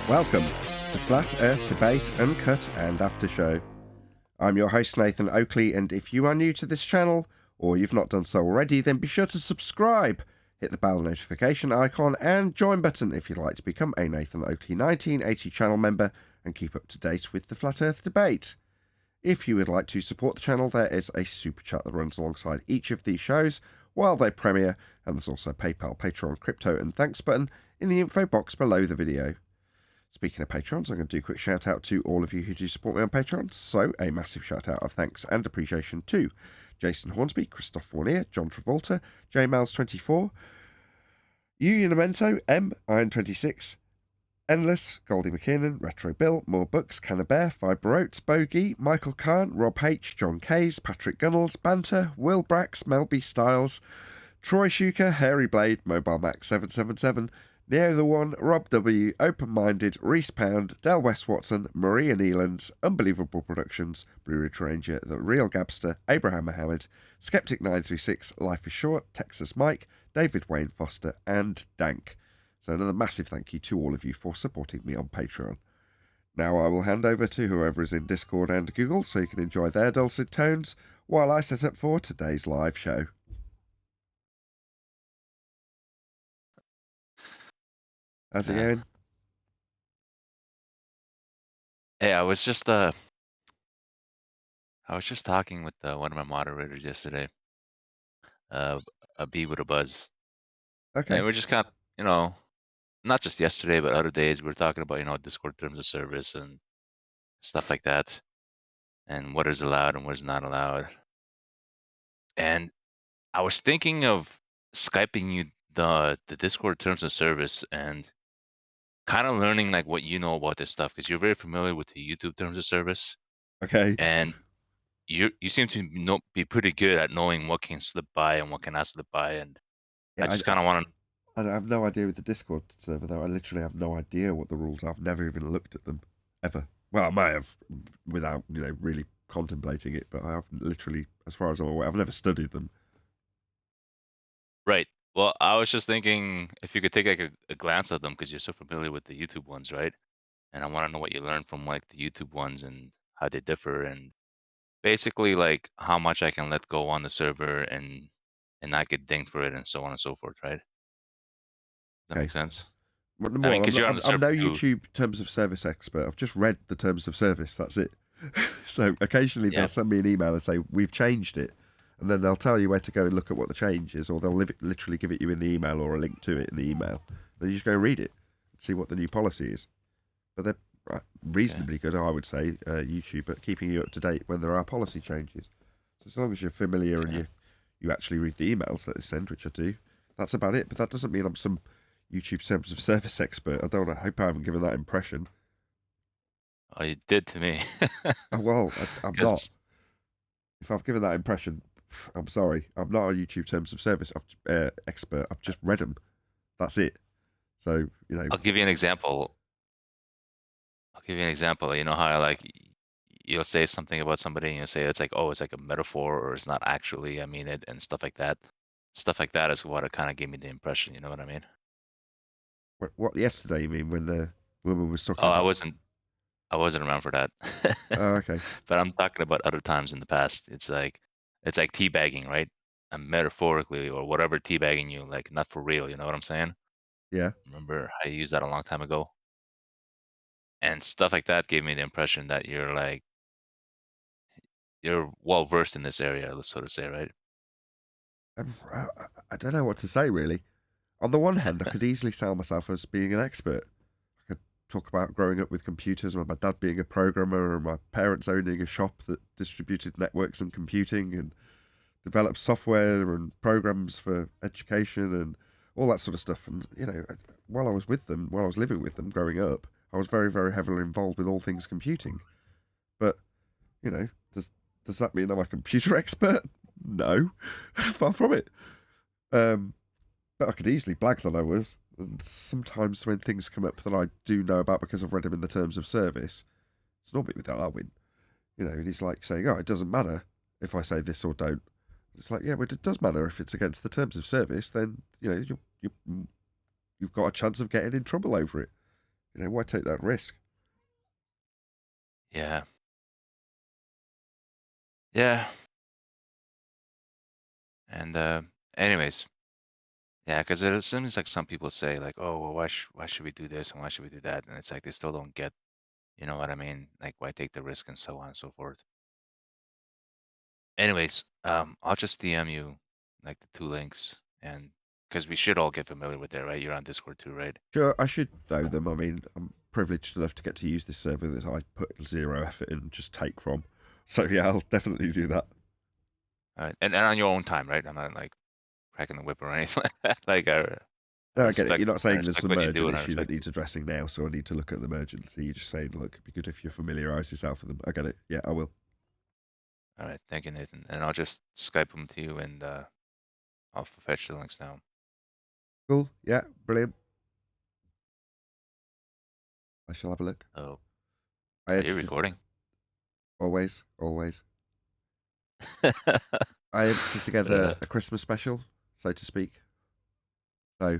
Welcome to Flat Earth Debate Uncut and After Show. I'm your host Nathan Oakley, and if you are new to this channel, or you've not done so already, then be sure to subscribe, hit the bell notification icon and join button if you'd like to become a Nathan Oakley 1980 channel member and keep up to date with the Flat Earth Debate. If you would like to support the channel, there is a super chat that runs alongside each of these shows while they premiere, and there's also a PayPal, Patreon, crypto and thanks button in the info box below the video. Speaking of Patrons, I'm going to do a quick shout out to all of you who do support me on Patreon. So, a massive shout out of thanks and appreciation to Jason Hornsby, Christoph Fournier, John Travolta, JMals24, Unamento, M, Iron26, Endless, Goldie McKinnon, Retro Bill, More Books, Cannabear, Fiber Oats, Bogey, Michael Kahn, Rob H, John Kays, Patrick Gunnels, Banter, Will Brax, Mel B Styles, Troy Shuker, Hairy Blade, Mobile Max 777, Neo the One, Rob W, Open Minded, Reese Pound, Del West Watson, Maria Nealands, Unbelievable Productions, Blue Ridge Ranger, The Real Gabster, Abraham Mohammed, Skeptic 936, Life is Short, Texas Mike, David Wayne Foster, and Dank. So another massive thank you to all of you for supporting me on Patreon. Now I will hand over to whoever is in Discord and Google so you can enjoy their dulcet tones while I set up for today's live show. How's it going? Hey, I was just talking with one of my moderators yesterday, a bee with a buzz. Okay. And we're just kind of, not just yesterday, but other days, we were talking about, Discord terms of service and stuff like that, and what is allowed and what is not allowed. And I was thinking of Skyping you the Discord terms of service and kind of learning like what you know about this stuff, because you're very familiar with the YouTube terms of service. Okay. And you seem to be pretty good at knowing what can slip by and what cannot slip by, and Yeah, I just kind of want to. I have no idea with the Discord server though. I literally have no idea what the rules are. I've never even looked at them ever. Well, I might have without really contemplating it, but I have literally, as far as I'm aware, I've never studied them. Right. Well, I was just thinking if you could take like a glance at them, because you're so familiar with the YouTube ones, right? And I want to know what you learned from like the YouTube ones and how they differ, and basically like how much I can let go on the server and not get dinged for it, and so on and so forth, right? Does that make sense? Well, I mean, because you're on I'm the server no too. YouTube terms of service expert. I've just read the terms of service. That's it. So occasionally they'll send me an email and say we've changed it, and then they'll tell you where to go and look at what the change is, or they'll literally give it you in the email or a link to it in the email. Then you just go and read it, and see what the new policy is. But they're reasonably good, I would say, YouTube, at keeping you up to date when there are policy changes. So as long as you're familiar and you actually read the emails that they send, which I do, that's about it. But that doesn't mean I'm some YouTube terms of service expert. I hope I haven't given that impression. Oh, you did to me. Well, I'm not. If I've given that impression, I'm sorry. I'm not a YouTube terms of service expert. I've just read them. That's it. So, I'll give you an example. You know how like you'll say something about somebody and you'll say it's like, oh, it's like a metaphor, or it's not actually, I mean it, and stuff like that. Stuff like that is what it kind of gave me the impression. You know what I mean? What yesterday you mean when the woman was talking Oh, about... I wasn't around for that. Oh, okay. But I'm talking about other times in the past. It's like teabagging, right? And metaphorically or whatever, teabagging you, like not for real. You know what I'm saying? Yeah. Remember I used that a long time ago, and stuff like that gave me the impression that you're well versed in this area, so to say, right? I don't know what to say, really. On the one hand, I could easily sell myself as being an expert. I could talk about growing up with computers, and my dad being a programmer, and my parents owning a shop that distributed networks and computing and developed software and programs for education and all that sort of stuff. And, while I was living with them growing up, I was very, very heavily involved with all things computing. But, does that mean I'm a computer expert? No, far from it. But I could easily blag that I was. And sometimes when things come up that I do know about because I've read them in the terms of service, it's normally with Darwin. And he's like saying, oh, it doesn't matter if I say this or don't. It's like, yeah, but it does matter if it's against the terms of service. Then you've got a chance of getting in trouble over it. why take that risk? Yeah. Yeah. And anyways, yeah, because it seems like some people say like, oh, well, why should we do this and why should we do that? And it's like they still don't get, you know what I mean? Like why take the risk and so on and so forth. Anyways, I'll just DM you like the 2 links, and because we should all get familiar with it, right? You're on Discord too, right? Sure, I should know them. I mean, I'm privileged enough to get to use this server that I put zero effort in and just take from. So yeah, I'll definitely do that. All right, and on your own time, right? I'm not like cracking the whip or anything like that. Like I No, I get it. respect, You're not I saying there's respect some what you do, urgent and I issue that respect. needs addressing now, so I need to look at the urgency. You're just saying, look, it'd be good if you familiarise yourself with them. I get it. Yeah, I will. All right, thank you, Nathan. And I'll just Skype them to you, and I'll fetch the links now. Cool. Yeah, brilliant. I shall have a look. Oh, I are you edited recording? always. I edited together a Christmas special, so to speak. So,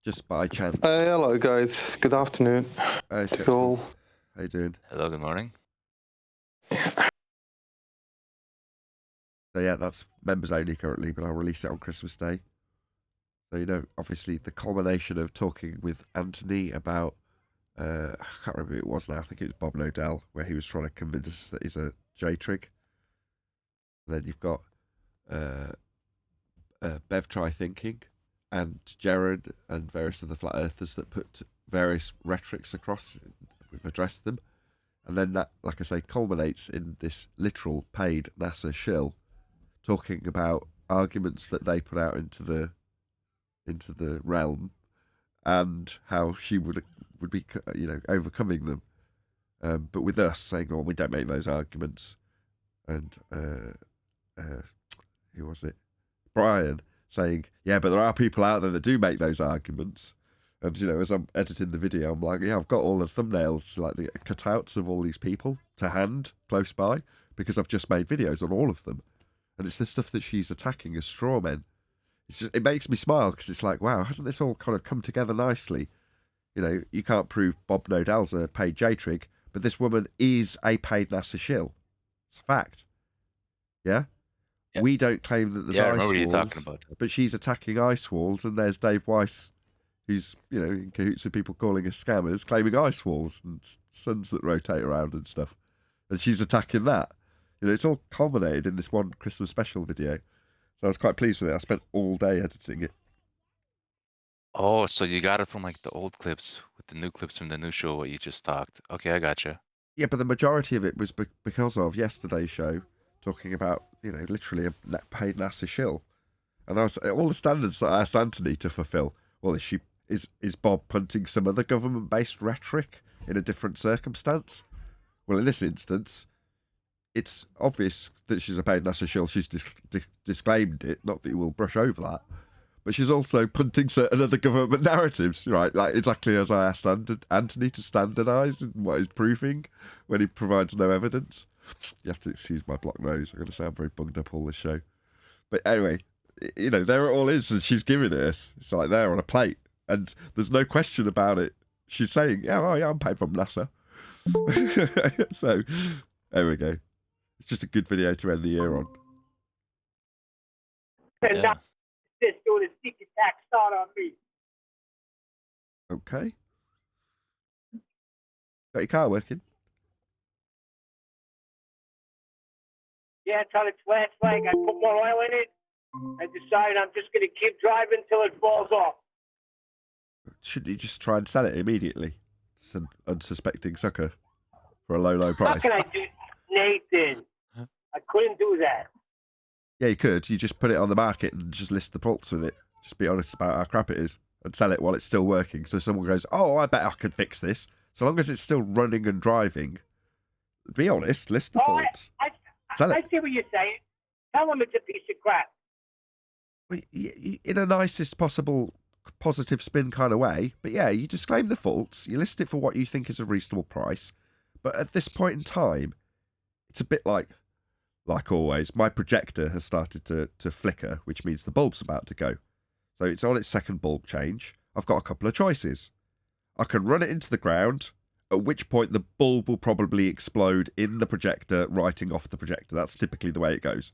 just by chance. Hello, guys. Good afternoon. Hey, To you all. how you doing? Hello, good morning. So yeah, that's members only currently, but I'll release it on Christmas Day. So obviously the culmination of talking with Anthony about I can't remember who it was now. I think it was Bob Nodell, where he was trying to convince us that he's a J-trig. And then you've got Bev Try Thinking and Jared and various other flat earthers that put various rhetorics across. We've addressed them. And then that, like I say, culminates in this literal paid NASA shill talking about arguments that they put out into the realm and how she would be overcoming them, but with us saying, "Well, we don't make those arguments," and who was it? Brian saying, "Yeah, but there are people out there that do make those arguments." And as I'm editing the video, I'm like, "Yeah, I've got all the thumbnails, like the cutouts of all these people to hand close by, because I've just made videos on all of them." And it's the stuff that she's attacking as straw men. It makes me smile because it's like, wow, hasn't this all kind of come together nicely? You can't prove Bob Nodell's a paid J-trig, but this woman is a paid NASA shill. It's a fact. Yeah? Yeah. We don't claim that there's Yeah, I ice remember you walls, talking about that. but she's attacking ice walls, and there's Dave Weiss, who's, in cahoots with people calling us scammers, claiming ice walls and suns that rotate around and stuff. And she's attacking that. It's all culminated in this one Christmas special video. So I was quite pleased with it. I spent all day editing it. Oh, so you got it from like the old clips with the new clips from the new show, what you just talked. Okay, I gotcha. Yeah, but the majority of it was because of yesterday's show, talking about, literally a paid NASA shill. And I was all the standards that I asked Anthony to fulfill. Well, is Bob punting some other government-based rhetoric in a different circumstance? Well, in this instance, it's obvious that she's a paid NASA shill. She's disclaimed it, not that you will brush over that. But she's also punting certain other government narratives, right? Like exactly as I asked Anthony to standardise in what he's proving when he provides no evidence. You have to excuse my blocked nose. I'm going to sound very bunged up all this show. But anyway, there it all is, and she's giving it us. It's like there on a plate, and there's no question about it. She's saying, yeah, I'm paid from NASA. So, there we go. It's just a good video to end the year on. Yeah. This doing a sneak attack start on me. Okay. Got your car working? Yeah, until it's last leg. I put more oil in it. I decided I'm just going to keep driving till it falls off. Shouldn't you just try and sell it immediately? It's an unsuspecting sucker for a low price. How can I do, Nathan? I couldn't do that. Yeah, you could. You just put it on the market and just list the faults with it. Just be honest about how crap it is and sell it while it's still working. So someone goes, oh, I bet I could fix this. So long as it's still running and driving, be honest, list the faults. Sell it. I see what you're saying. Tell them it's a piece of crap. In a nicest possible positive spin kind of way. But yeah, you disclaim the faults. You list it for what you think is a reasonable price. But at this point in time, it's a bit like always, my projector has started to flicker, which means the bulb's about to go. So it's on its second bulb change. I've got a couple of choices. I can run it into the ground, at which point the bulb will probably explode in the projector, writing off the projector. That's typically the way it goes.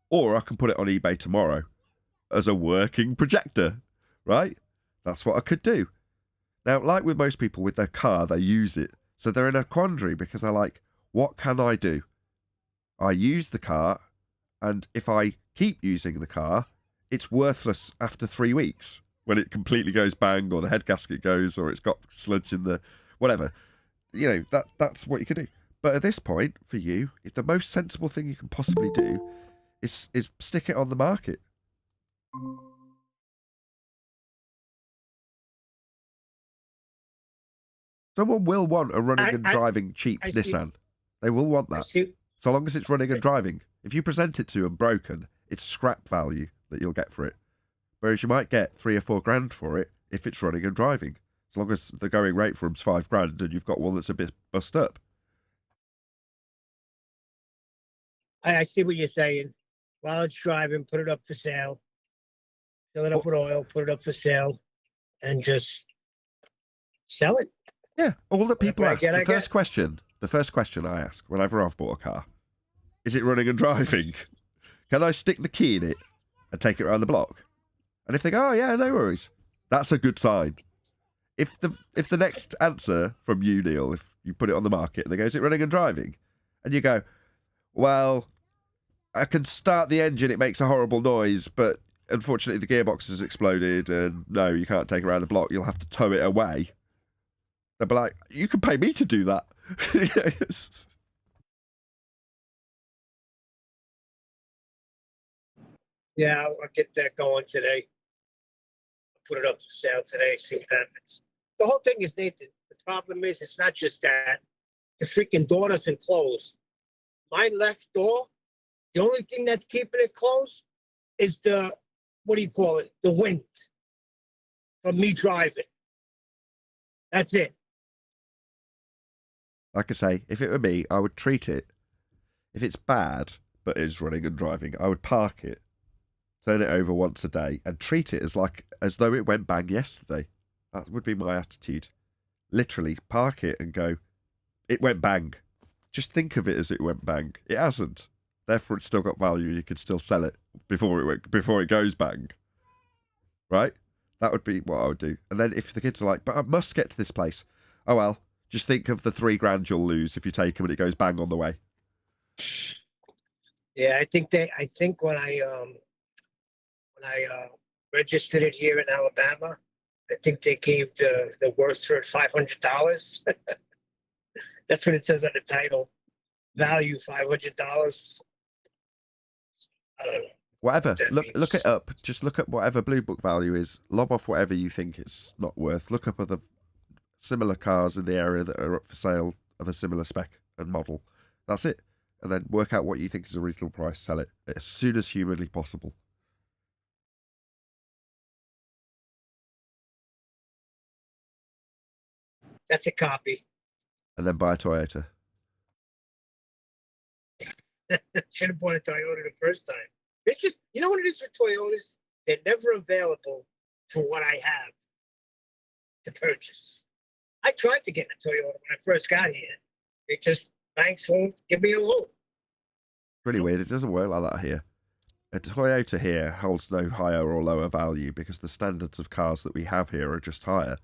Or I can put it on eBay tomorrow as a working projector, right? That's what I could do. Now, like with most people with their car, they use it. So they're in a quandary because they're like, what can I do? I use the car, and if I keep using the car, it's worthless after 3 weeks when it completely goes bang, or the head gasket goes, or it's got sludge in the whatever. You know, that's what you can do. But at this point, for you, if the most sensible thing you can possibly do is stick it on the market. Someone will want a running and driving cheap Nissan. They will want that. So long as it's running and driving. If you present it to them broken, it's scrap value that you'll get for it. Whereas you might get $3 or $4 grand for it if it's running and driving. As long as the going rate for them's $5 grand and you've got one that's a bit bust up. I see what you're saying. While it's driving, put it up for sale. Fill it up with oil, put it up for sale, and just sell it. Yeah, all that people ask. The first question I ask whenever I've bought a car, is it running and driving? Can I stick the key in it and take it around the block? And if they go, oh yeah, no worries, that's a good sign. If the next answer from you, Neil, if you put it on the market and they go, is it running and driving? And you go, well, I can start the engine, it makes a horrible noise, but unfortunately the gearbox has exploded and no, you can't take it around the block, you'll have to tow it away. They'll be like, you can pay me to do that. Yes. Yeah, I'll get that going today. I'll put it up for sale today, see what happens. The whole thing is, Nathan, the problem is it's not just that. The freaking door doesn't close. My left door, the only thing that's keeping it closed is the, what do you call it? The wind from me driving. That's it. Like I say, if it were me, I would treat it. If it's bad, but is running and driving, I would park it, turn it over once a day, and treat it as though it went bang yesterday. That would be my attitude. Literally, park it and go, it went bang. Just think of it as it went bang. It hasn't. Therefore, it's still got value. You could still sell it before it goes bang. Right? That would be what I would do. And then if the kids are like, but I must get to this place. Oh well. Just think of the $3 grand you'll lose if you take them and it goes bang on the way. Yeah, I think when I registered it here in Alabama, I think they gave the worth for it $500. That's what it says on the title. Value $500. I don't know. Whatever. Look it up. Just look at whatever Blue Book value is. Lob off whatever you think it's not worth. Look up other similar cars in the area that are up for sale of a similar spec and model. That's it. And then work out what you think is a reasonable price. Sell it as soon as humanly possible. That's a copy. And then buy a Toyota. Should have bought a Toyota the first time. They're just, you know what it is with Toyotas? They're never available for what I have to purchase. I tried to get a Toyota when I first got here. They just, banks won't give me a loan. Really weird. It doesn't work like that here. A Toyota here holds no higher or lower value because the standards of cars that we have here are just higher.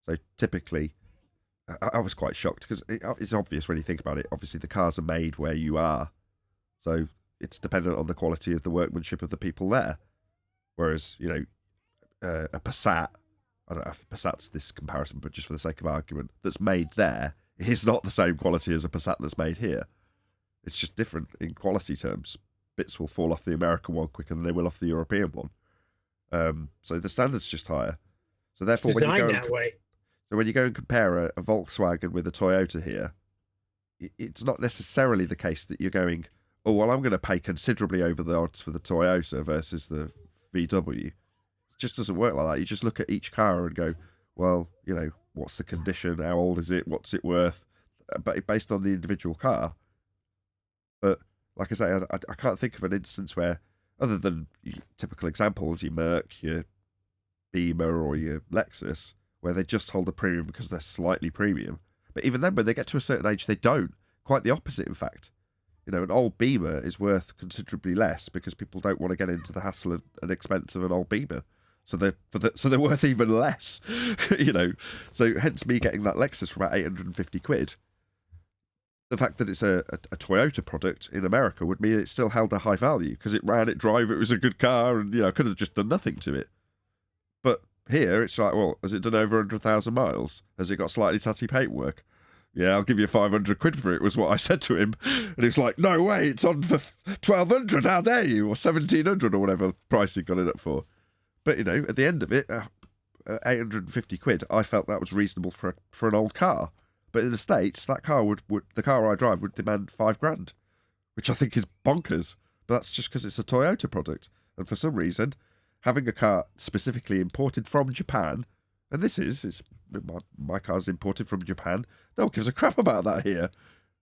So typically, I was quite shocked because it's obvious when you think about it. Obviously, the cars are made where you are. So it's dependent on the quality of the workmanship of the people there. Whereas, you know, a Passat, I don't know if Passat's this comparison, but just for the sake of argument, that's made there is not the same quality as a Passat that's made here. It's just different in quality terms. Bits will fall off the American one quicker than they will off the European one. So the standard's just higher. So therefore, when you go and compare a Volkswagen with a Toyota here, it's not necessarily the case that you're going, oh, well, I'm going to pay considerably over the odds for the Toyota versus the VW. It just doesn't work like that. You just look at each car and go, well, you know, what's the condition? How old is it? What's it worth? But based on the individual car. But like I say, I can't think of an instance where, other than typical examples, your Merc, your Beamer or your Lexus, where they just hold a premium because they're slightly premium. But even then, when they get to a certain age, they don't. Quite the opposite, in fact. You know, an old Beamer is worth considerably less because people don't want to get into the hassle and expense of an old Beamer. So they're worth even less, you know. So hence me getting that Lexus for about 850 quid. The fact that it's a Toyota product in America would mean it still held a high value because it ran, it drove, it was a good car, and, you know, I could have just done nothing to it. But here it's like, well, has it done over 100,000 miles? Has it got slightly tatty paintwork? Yeah, I'll give you 500 quid for it, was what I said to him. And he was like, no way, it's on for 1,200, how dare you? Or 1,700 or whatever price he got it up for. But, you know, at the end of it, 850 quid, I felt that was reasonable for an old car. But in the States, that car the car I drive would demand $5,000, which I think is bonkers. But that's just because it's a Toyota product. And for some reason, having a car specifically imported from Japan, and my car's imported from Japan, no one gives a crap about that here.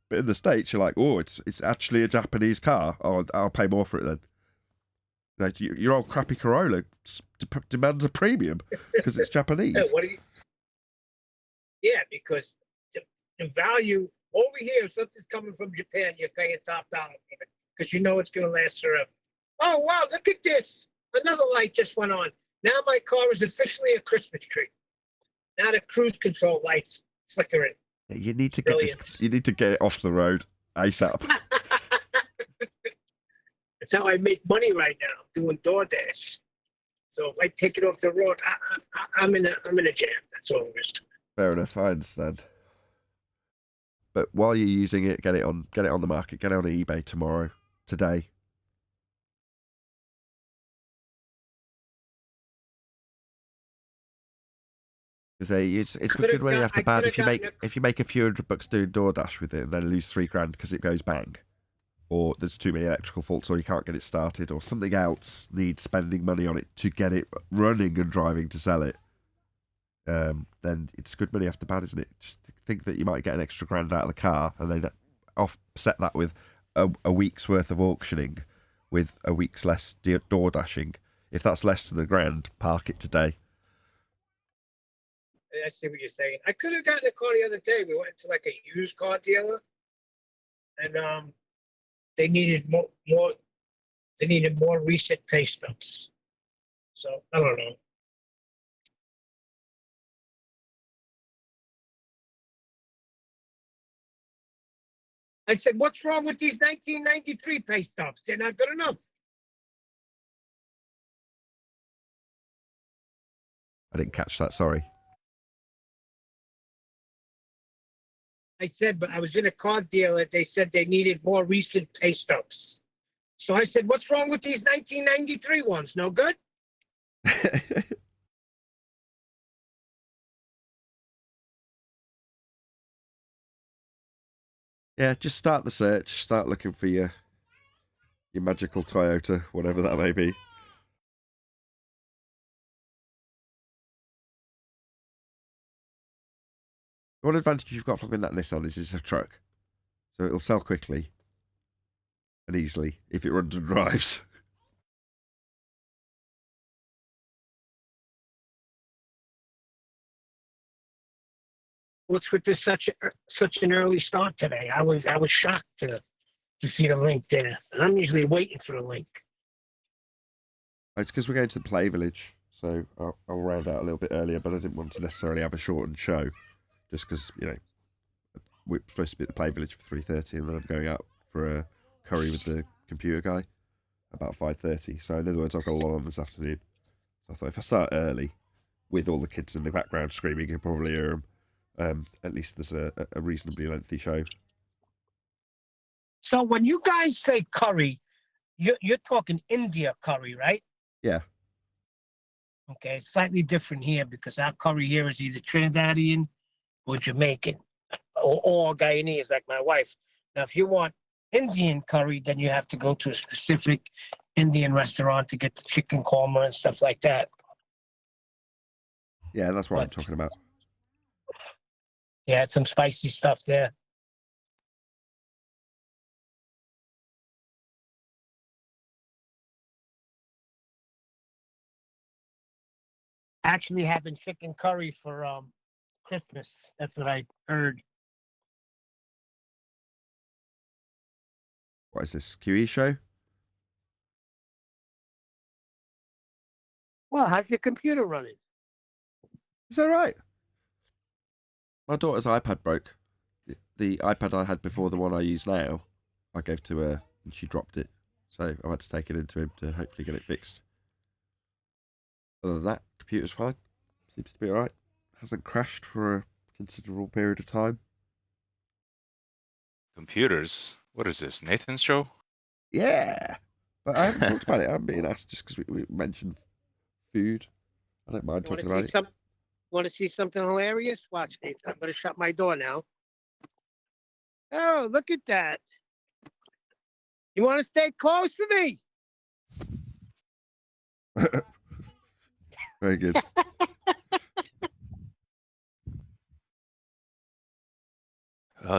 But in the States, you're like, oh, it's actually a Japanese car. Oh, I'll pay more for it then. Like, your old crappy Corolla demands a premium because it's Japanese. Because the value over here, if something's coming from Japan, you're paying top dollar for it because you know it's going to last forever. Oh, wow, look at this. Another light just went on. Now my car is officially a Christmas tree. Now the cruise control lights flickering. Yeah, you need to get this. You need to get it off the road ASAP. That's how I make money right now, doing DoorDash. So if I take it off the road, I'm in a jam. That's all it is. Fair enough, I understand. But while you're using it, get it on the market. Get it on eBay today. Because it's good money after bad if you make a few $100 doing DoorDash with it and then lose $3,000 because it goes bang, or there's too many electrical faults, or you can't get it started, or something else needs spending money on it to get it running and driving to sell it. Then it's good money after bad, isn't it? Just think that you might get an extra $1,000 out of the car and then offset that with a week's worth of auctioning, with a week's less door dashing. If that's less than $1,000, park it today. I see what you're saying. I could have gotten a car the other day. We went to like a used car dealer, and they needed more. They needed more recent pay stubs. So I don't know. I said, what's wrong with these 1993 pay stubs? They're not good enough. I didn't catch that, sorry. I said, but I was in a car dealer. They said they needed more recent pay stubs. So I said, what's wrong with these 1993 ones? No good? Yeah, just start the search. Start looking for your magical Toyota, whatever that may be. One advantage you've got from having that Nissan is it's a truck. So it'll sell quickly and easily if it runs and drives. What's with this such an early start today? I was shocked to see the link there. And I'm usually waiting for the link. It's because we're going to the Play Village, so I'll round out a little bit earlier, but I didn't want to necessarily have a shortened show, just because, you know, we're supposed to be at the Play Village for 3:30, and then I'm going out for a curry with the computer guy about 5:30. So in other words, I've got a lot on this afternoon. So I thought if I start early, with all the kids in the background screaming, you can probably hear them. At least there's a reasonably lengthy show. So when you guys say curry, you're talking India curry, right? Yeah. Okay, it's slightly different here because our curry here is either Trinidadian or Jamaican or Guyanese, like my wife. Now, if you want Indian curry, then you have to go to a specific Indian restaurant to get the chicken korma and stuff like that. Yeah, that's what I'm talking about. Yeah, it's some spicy stuff there. actually having chicken curry for Christmas. That's what I heard. What is this, QE show? Well, how's your computer running? Is that right? My daughter's iPad broke. The iPad I had before the one I use now, I gave to her and she dropped it. So I had to take it into him to hopefully get it fixed. Other than that, computer's fine. Seems to be alright. Hasn't crashed for a considerable period of time. Computers? What is this, Nathan's show? Yeah! But I haven't talked about it. I haven't been asked just because we mentioned food. I don't mind talking about it. Want to see something hilarious? Watch, Nathan. I'm going to shut my door now. Oh, look at that. You want to stay close to me? Very good.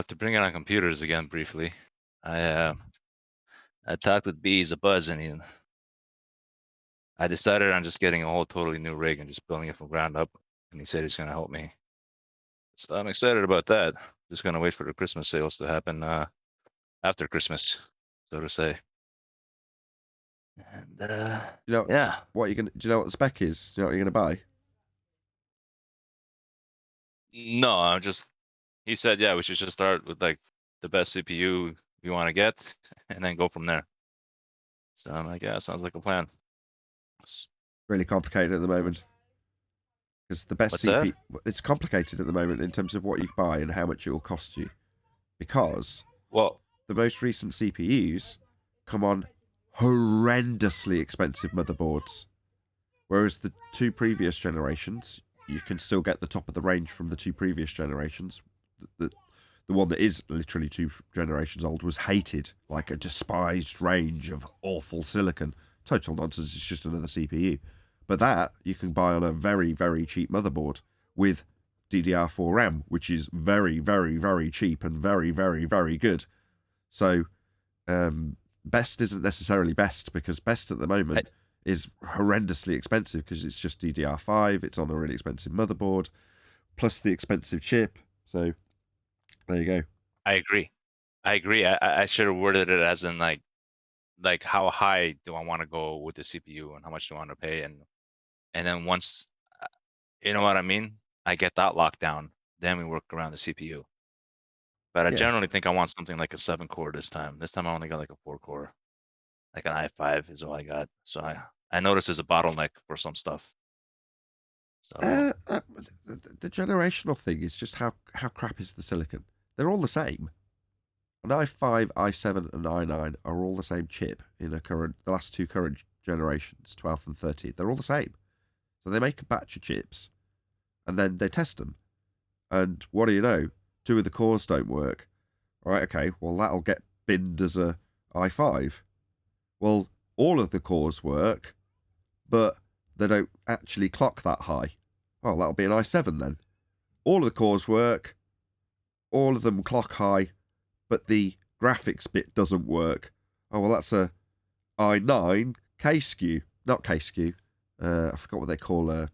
To bring it on computers again briefly, I talked with Bees a buzz, and I decided on just getting a whole totally new rig and just building it from ground up. And he said he's going to help me, so I'm excited about that. Just going to wait for the Christmas sales to happen after Christmas, so to say. And You know, yeah, what you gonna? Do you know what the spec is? Do you know what you're gonna buy? no, he said, yeah, we should just start with like the best CPU you want to get, and then go from there. So I'm like, yeah, sounds like a plan. Really complicated at the moment. Because the best What's CPU, that? it's complicated at the moment in terms of what you buy and how much it will cost you. Because Well, the most recent CPUs come on horrendously expensive motherboards. Whereas the two previous generations, you can still get the top of the range from the two previous generations. The one that is literally 2 generations old was hated, like a despised range of awful silicon. Total nonsense, it's just another CPU. But that you can buy on a very, very cheap motherboard with DDR4 RAM, which is very, very, very cheap and very, very, very good. So best isn't necessarily best, because best at the moment is horrendously expensive because it's just DDR5, it's on a really expensive motherboard, plus the expensive chip. So there you go. I agree. I should have worded it as in like how high do I want to go with the CPU and how much do I want to pay, and then once you know what I mean, I get that locked down, then we work around the CPU. But I Yeah. generally think I want something like a 7-core this time. This time I only got like a 4-core, like an i5 is all I got. So I notice there's a bottleneck for some stuff. So The generational thing is just how crap is the silicon. They're all the same. An i5, i7, and i9 are all the same chip in the last 2 current generations, 12th and 13th. They're all the same. So they make a batch of chips, and then they test them. And what do you know? 2 of the cores don't work. All right, okay, well, that'll get binned as a i5. Well, all of the cores work, but they don't actually clock that high. Oh, that'll be an i7 then. All of the cores work, all of them clock high, but the graphics bit doesn't work. Oh, well, that's a i9 K-SKU. Not K-SKU. I forgot what they call a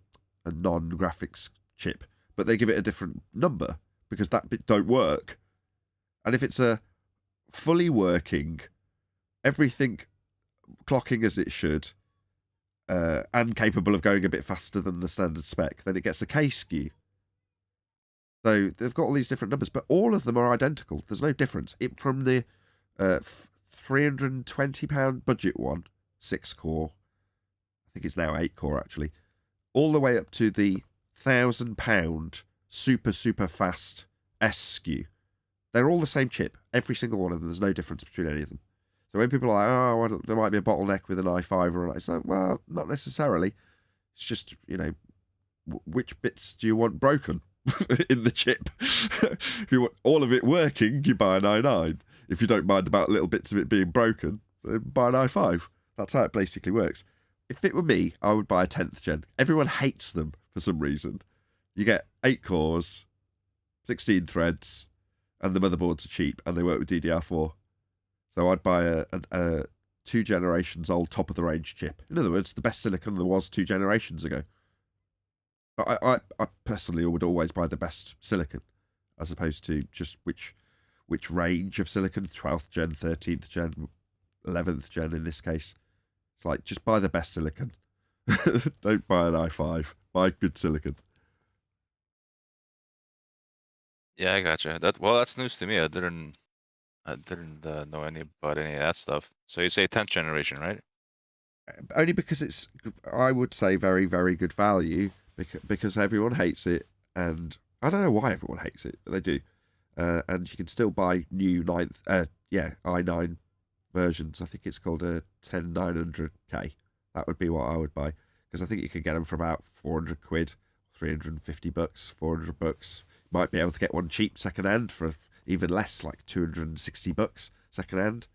non-graphics chip, but they give it a different number because that bit don't work. And if it's a fully working, everything clocking as it should, and capable of going a bit faster than the standard spec, then it gets a K-SKU. So they've got all these different numbers, but all of them are identical. There's no difference. From the £320 budget one, 6-core, I think it's now 8-core actually, all the way up to the £1,000 super, super fast S-SKU. They're all the same chip, every single one of them. There's no difference between any of them. So when people are like, oh, well, there might be a bottleneck with an i5 or an it's like, well, not necessarily. It's just, which bits do you want broken in the chip? If you want all of it working, you buy an i9. If you don't mind about little bits of it being broken, then buy an i5. That's how it basically works. If it were me, I would buy a 10th gen. Everyone hates them for some reason. You get 8 cores, 16 threads, and the motherboards are cheap, and they work with DDR4. So I'd buy a 2 generations old top of the range chip. In other words, the best silicon there was 2 generations ago. I personally would always buy the best silicon, as opposed to just which range of silicon, 12th gen, 13th gen, 11th gen in this case. It's like, just buy the best silicon. Don't buy an i5. Buy good silicon. Yeah, I gotcha. That's news to me. I didn't know about any of that stuff. So you say 10th generation, right? Only because it's, I would say, very, very good value, because everyone hates it, and I don't know why everyone hates it, but they do. And you can still buy new i9 versions. I think it's called a 10900K. That would be what I would buy, because I think you can get them for about 400 quid, 350 bucks, 400 bucks. You might be able to get one cheap second hand for even less, like 260 bucks second hand.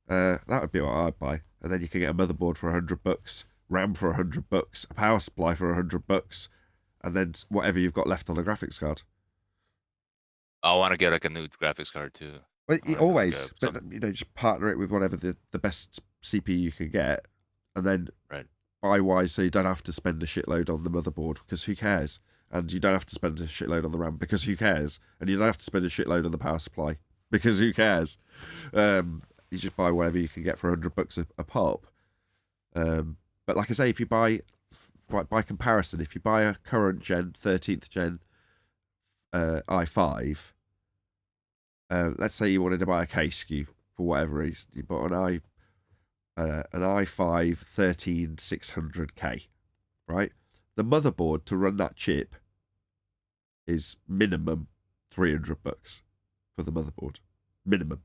That would be what I'd buy. And then you can get a motherboard for 100 bucks, RAM for 100 bucks, a power supply for 100 bucks, and then whatever you've got left on a graphics card. I want to get like a new graphics card too. Well, I wanna always, do, but just partner it with whatever the best CPU you can get, and then Right. buy wise, so you don't have to spend a shitload on the motherboard, because who cares? And you don't have to spend a shitload on the RAM, because who cares? And you don't have to spend a shitload on the power supply, because who cares? You just buy whatever you can get for 100 bucks a pop. But like I say, if you buy by comparison, if you buy a current gen 13th gen i5, let's say you wanted to buy a K SKU for whatever reason, you bought an i5 13600K, right? The motherboard to run that chip is minimum 300 bucks for the motherboard, minimum.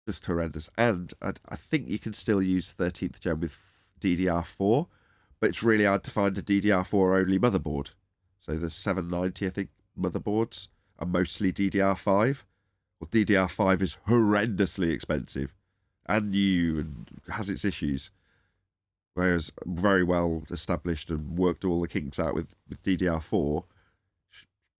Just horrendous. And I think you can still use 13th gen with DDR4, but it's really hard to find a DDR4 only motherboard. So the 790, I think, motherboards are mostly DDR5. Well, DDR5 is horrendously expensive and new and has its issues. Whereas very well established and worked all the kinks out with DDR4,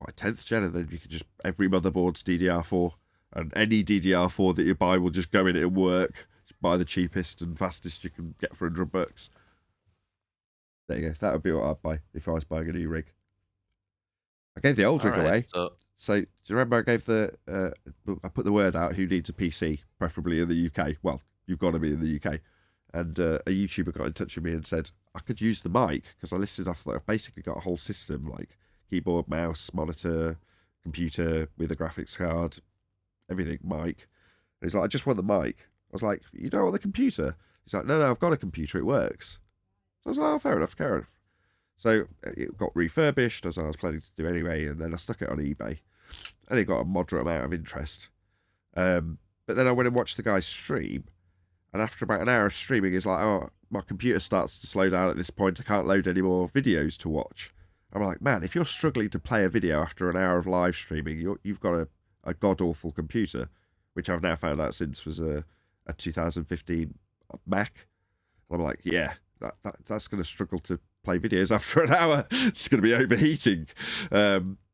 by 10th gen, and then you can just, every motherboard's DDR4. And any DDR4 that you buy will just go in it and work. Just buy the cheapest and fastest you can get for 100 bucks. There you go. That would be what I'd buy if I was buying a new rig. I gave the old rig away. So do you remember I gave I put the word out, who needs a PC, preferably in the UK? Well, you've got to be in the UK. And a YouTuber got in touch with me and said, I could use the mic, because I listed off that I've basically got a whole system, like keyboard, mouse, monitor, computer with a graphics card, everything, mic. And he's like, I just want the mic. I was like, you don't want the computer? He's like, no, I've got a computer, it works. So I was like, oh, fair enough. So it got refurbished, as I was planning to do anyway, and then I stuck it on eBay, and it got a moderate amount of interest. But then I went and watched the guy's stream, and after about an hour of streaming, he's like, oh, my computer starts to slow down at this point, I can't load any more videos to watch. I'm like, man, if you're struggling to play a video after an hour of live streaming, you've got a god-awful computer, which I've now found out since was a 2015 Mac. And I'm like, yeah, that's going to struggle to play videos after an hour. It's going to be overheating.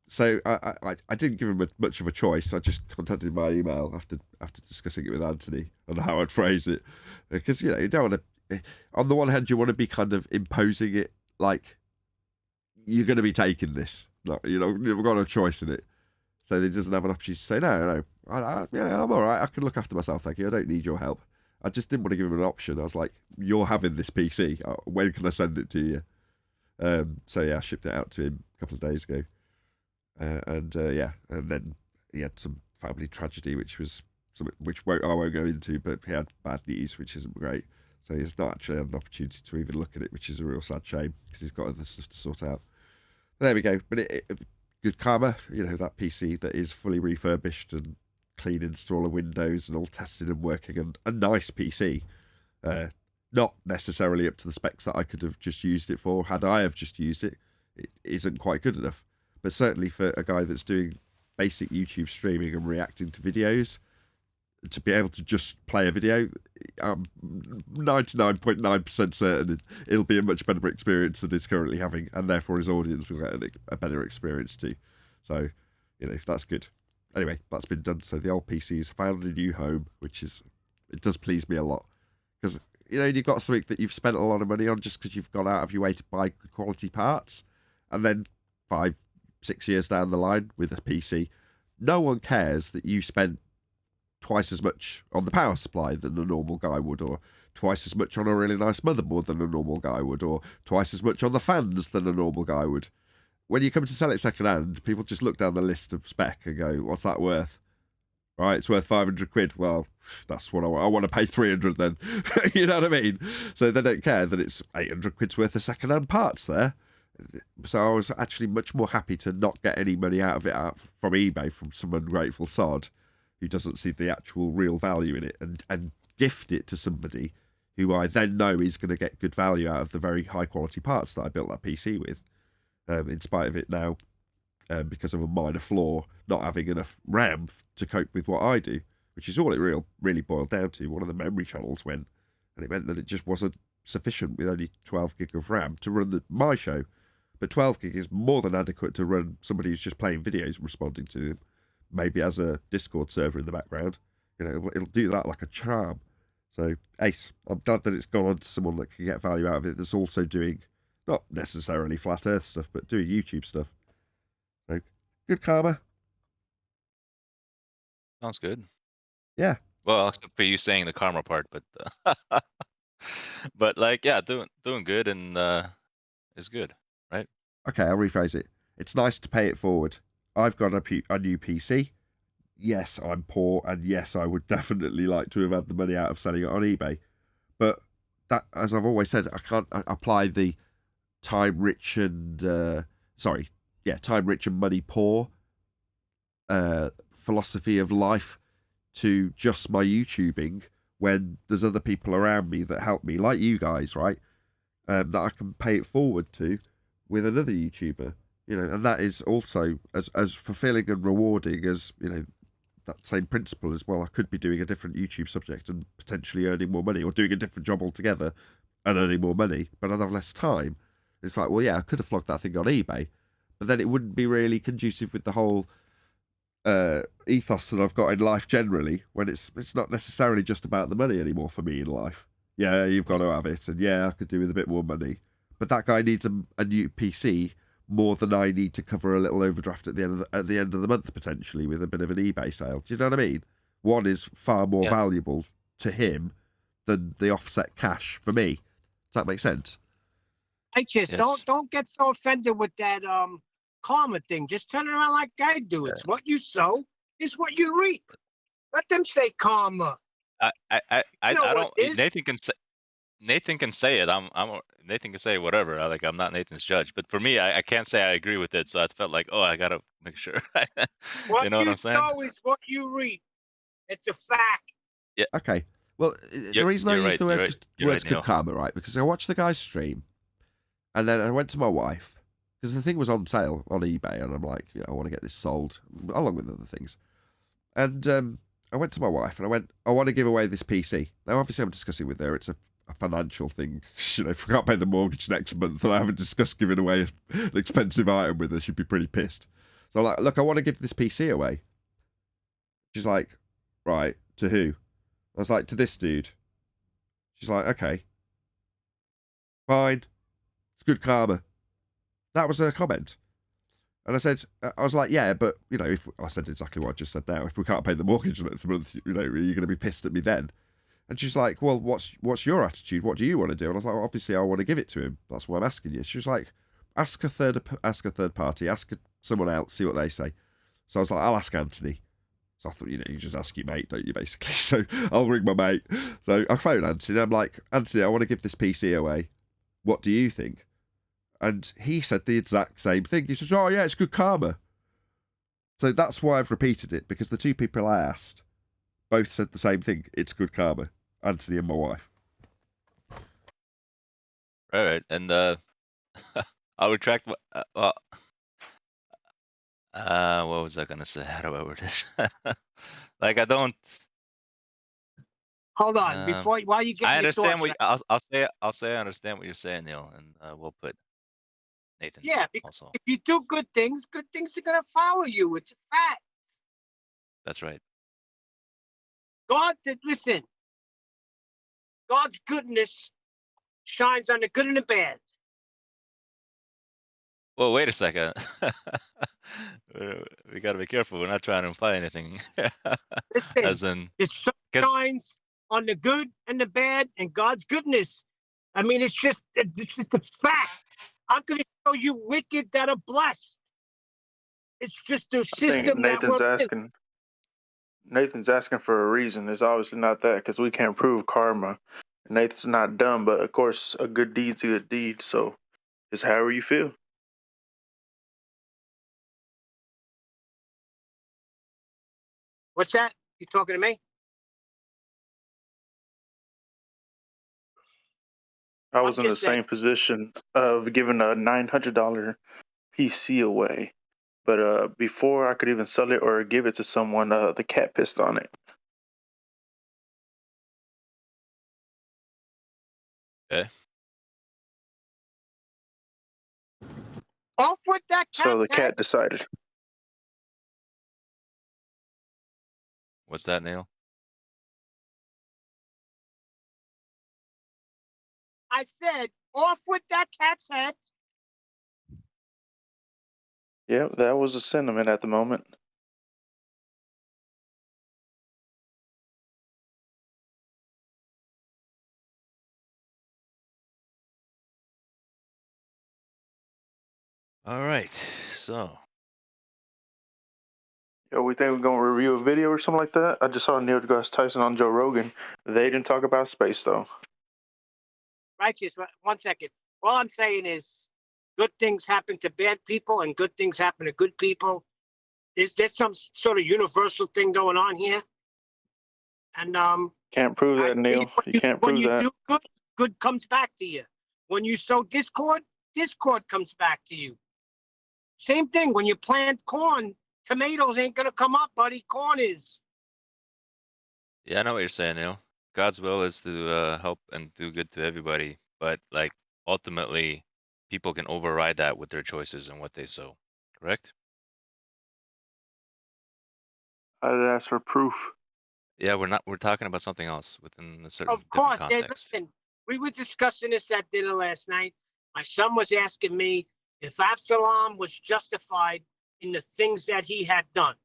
So I didn't give him much of a choice. I just contacted him by email after discussing it with Anthony on how I'd phrase it. Because, you don't want to... On the one hand, you want to be kind of imposing it, like, you're going to be taking this. You've got no choice in it. So he doesn't have an opportunity to say, no, I'm all right. I can look after myself, thank you. I don't need your help. I just didn't want to give him an option. I was like, you're having this PC. When can I send it to you? So, yeah, I shipped it out to him a couple of days ago. And then he had some family tragedy, which I won't go into, but he had bad news, which isn't great. So he's not actually had an opportunity to even look at it, which is a real sad shame, because he's got other stuff to sort out. But there we go. But good karma, that PC that is fully refurbished and clean install of Windows and all tested and working, and a nice PC. Not necessarily up to the specs that I could have just used it for. Had I have just used it, it isn't quite good enough. But certainly for a guy that's doing basic YouTube streaming and reacting to videos, to be able to just play a video, I'm 99.9% certain it'll be a much better experience than he's currently having, and therefore his audience will get a better experience too. So, that's good. Anyway, that's been done. So the old PC's found a new home, it does please me a lot, because you've got something that you've spent a lot of money on just because you've gone out of your way to buy good quality parts, and then 5-6 years down the line with a PC, no one cares that you spent twice as much on the power supply than a normal guy would, or twice as much on a really nice motherboard than a normal guy would, or twice as much on the fans than a normal guy would. When you come to sell it second hand, people just look down the list of spec and go, what's that worth? Right, it's worth 500 quid. Well, that's what I want. I want to pay 300 then. You know what I mean? So they don't care that it's 800 quid's worth of second hand parts there. So I was actually much more happy to not get any money out of it from eBay from some ungrateful sod who doesn't see the actual real value in it, and gift it to somebody who I then know is going to get good value out of the very high quality parts that I built that PC with, in spite of it now, because of a minor flaw, not having enough RAM to cope with what I do, which is all it really boiled down to. One of the memory channels went, and it meant that it just wasn't sufficient with only 12 gig of RAM to run my show. But 12 gig is more than adequate to run somebody who's just playing videos and responding to them, maybe as a Discord server in the background. It'll do that like a charm. So, ace. I'm glad that it's gone on to someone that can get value out of it, that's also doing, not necessarily flat earth stuff, but doing YouTube stuff. So, good karma. Sounds good. Yeah. Well, except for you saying the karma part, but but like, yeah, doing good, and is good, right? Okay, I'll rephrase it. It's nice to pay it forward. I've got a new PC. Yes, I'm poor, and yes, I would definitely like to have had the money out of selling it on eBay. But that, as I've always said, I can't apply the time rich and money poor philosophy of life to just my YouTubing when there's other people around me that help me, like you guys, right? That I can pay it forward to with another YouTuber, and that is also as fulfilling and rewarding as, that same principle as well. I could be doing a different YouTube subject and potentially earning more money, or doing a different job altogether and earning more money, but I'd have less time. It's like, well, yeah, I could have flogged that thing on eBay, but then it wouldn't be really conducive with the whole ethos that I've got in life generally, when it's not necessarily just about the money anymore for me in life. Yeah, you've got to have it, and yeah, I could do with a bit more money, but that guy needs a new PC more than I need to cover a little overdraft at the end of the month, potentially, with a bit of an eBay sale. Do you know what I mean? One is far more valuable to him than the offset cash for me. Does that make sense? I just don't get so offended with that karma thing. Just turn it around like I do. It's what you sow is what you reap. Let them say karma. I know what don't. it is? Nathan can say it. Nathan can say whatever. I'm not Nathan's judge. But for me, I can't say I agree with it. So I felt like, I gotta make sure. What You know what I'm saying? sow is what you reap. It's a fact. Yeah. Okay. Well, the reason I use the words right, good karma, right? Because I watched the guy's stream, and then I went to my wife, because the thing was on sale on eBay, and I'm like, I want to get this sold, along with other things. And I went to my wife, and I went, I want to give away this PC. Now, obviously, I'm discussing with her. It's a financial thing. If I can't pay the mortgage next month, and I haven't discussed giving away an expensive item with her, she'd be pretty pissed. So I'm like, look, I want to give this PC away. She's like, right, to who? I was like, to this dude. She's like, okay, fine. It's good karma. That was her comment. And I was like, yeah, but, if I said exactly what I just said now, if we can't pay the mortgage next month, are you going to be pissed at me then? And she's like, well, what's your attitude? What do you want to do? And I was like, well, obviously I want to give it to him. That's why I'm asking you. She's like, ask a third party, ask someone else, see what they say. So I was like, I'll ask Anthony. So I thought, you just ask your mate, don't you, basically? So I'll ring my mate. So I phone Anthony. I'm like, Anthony, I want to give this PC away. What do you think? And he said the exact same thing. He says, oh, yeah, it's good karma. So that's why I've repeated it, because the two people I asked both said the same thing. It's good karma. Anthony and my wife. Right. And I'll retract. What was I gonna say? How do I word this? Like, I don't. Hold on, while you get I your understand thoughts, I'll say I understand what you're saying, Neil, and we'll put Nathan. yeah, because also. if you do good things are gonna follow you. It's a fact. That's right. God God's goodness shines on the good and the bad. Well, wait a second. We got to be careful. We're not trying to imply anything. Listen, As in, the sun 'cause- shines on the good and the bad and God's goodness. I mean, it's just a fact. I'm going to show you wicked that are blessed. It's just a I think system that we're in. Nathan's asking for a reason. It's obviously not that because we can't prove karma. Nathan's not dumb, but of course, a good deed's a good deed. So it's however you feel. What's that? You talking to me? I was in the just saying. same position of giving a $900 PC away, but before I could even sell it or give it to someone, the cat pissed on it. okay. Off with that So the cat's head. cat decided. What's that, Neil? I said, off with that cat's head. Yeah, that was the sentiment at the moment. All right. So, Yo, we think we're gonna review a video or something like that. I just saw Neil deGrasse Tyson on Joe Rogan. They didn't talk about space though. Righteous. 1 second. All I'm saying is good things happen to bad people and good things happen to good people. Is there some sort of universal thing going on here? And Can't prove that, Neil. You can't when prove you that. do good, good comes back to you. When you sow discord, discord comes back to you. Same thing. When you plant corn, tomatoes ain't gonna come up, buddy. Corn is. yeah, I know what you're saying, Neil. God's will is to help and do good to everybody, but like ultimately, people can override that with their choices and what they sow. Correct? I did ask for proof. Yeah, we're talking about something else within a certain Of course. different context. Listen, we were discussing this at dinner last night. My son was asking me if Absalom was justified in the things that he had done.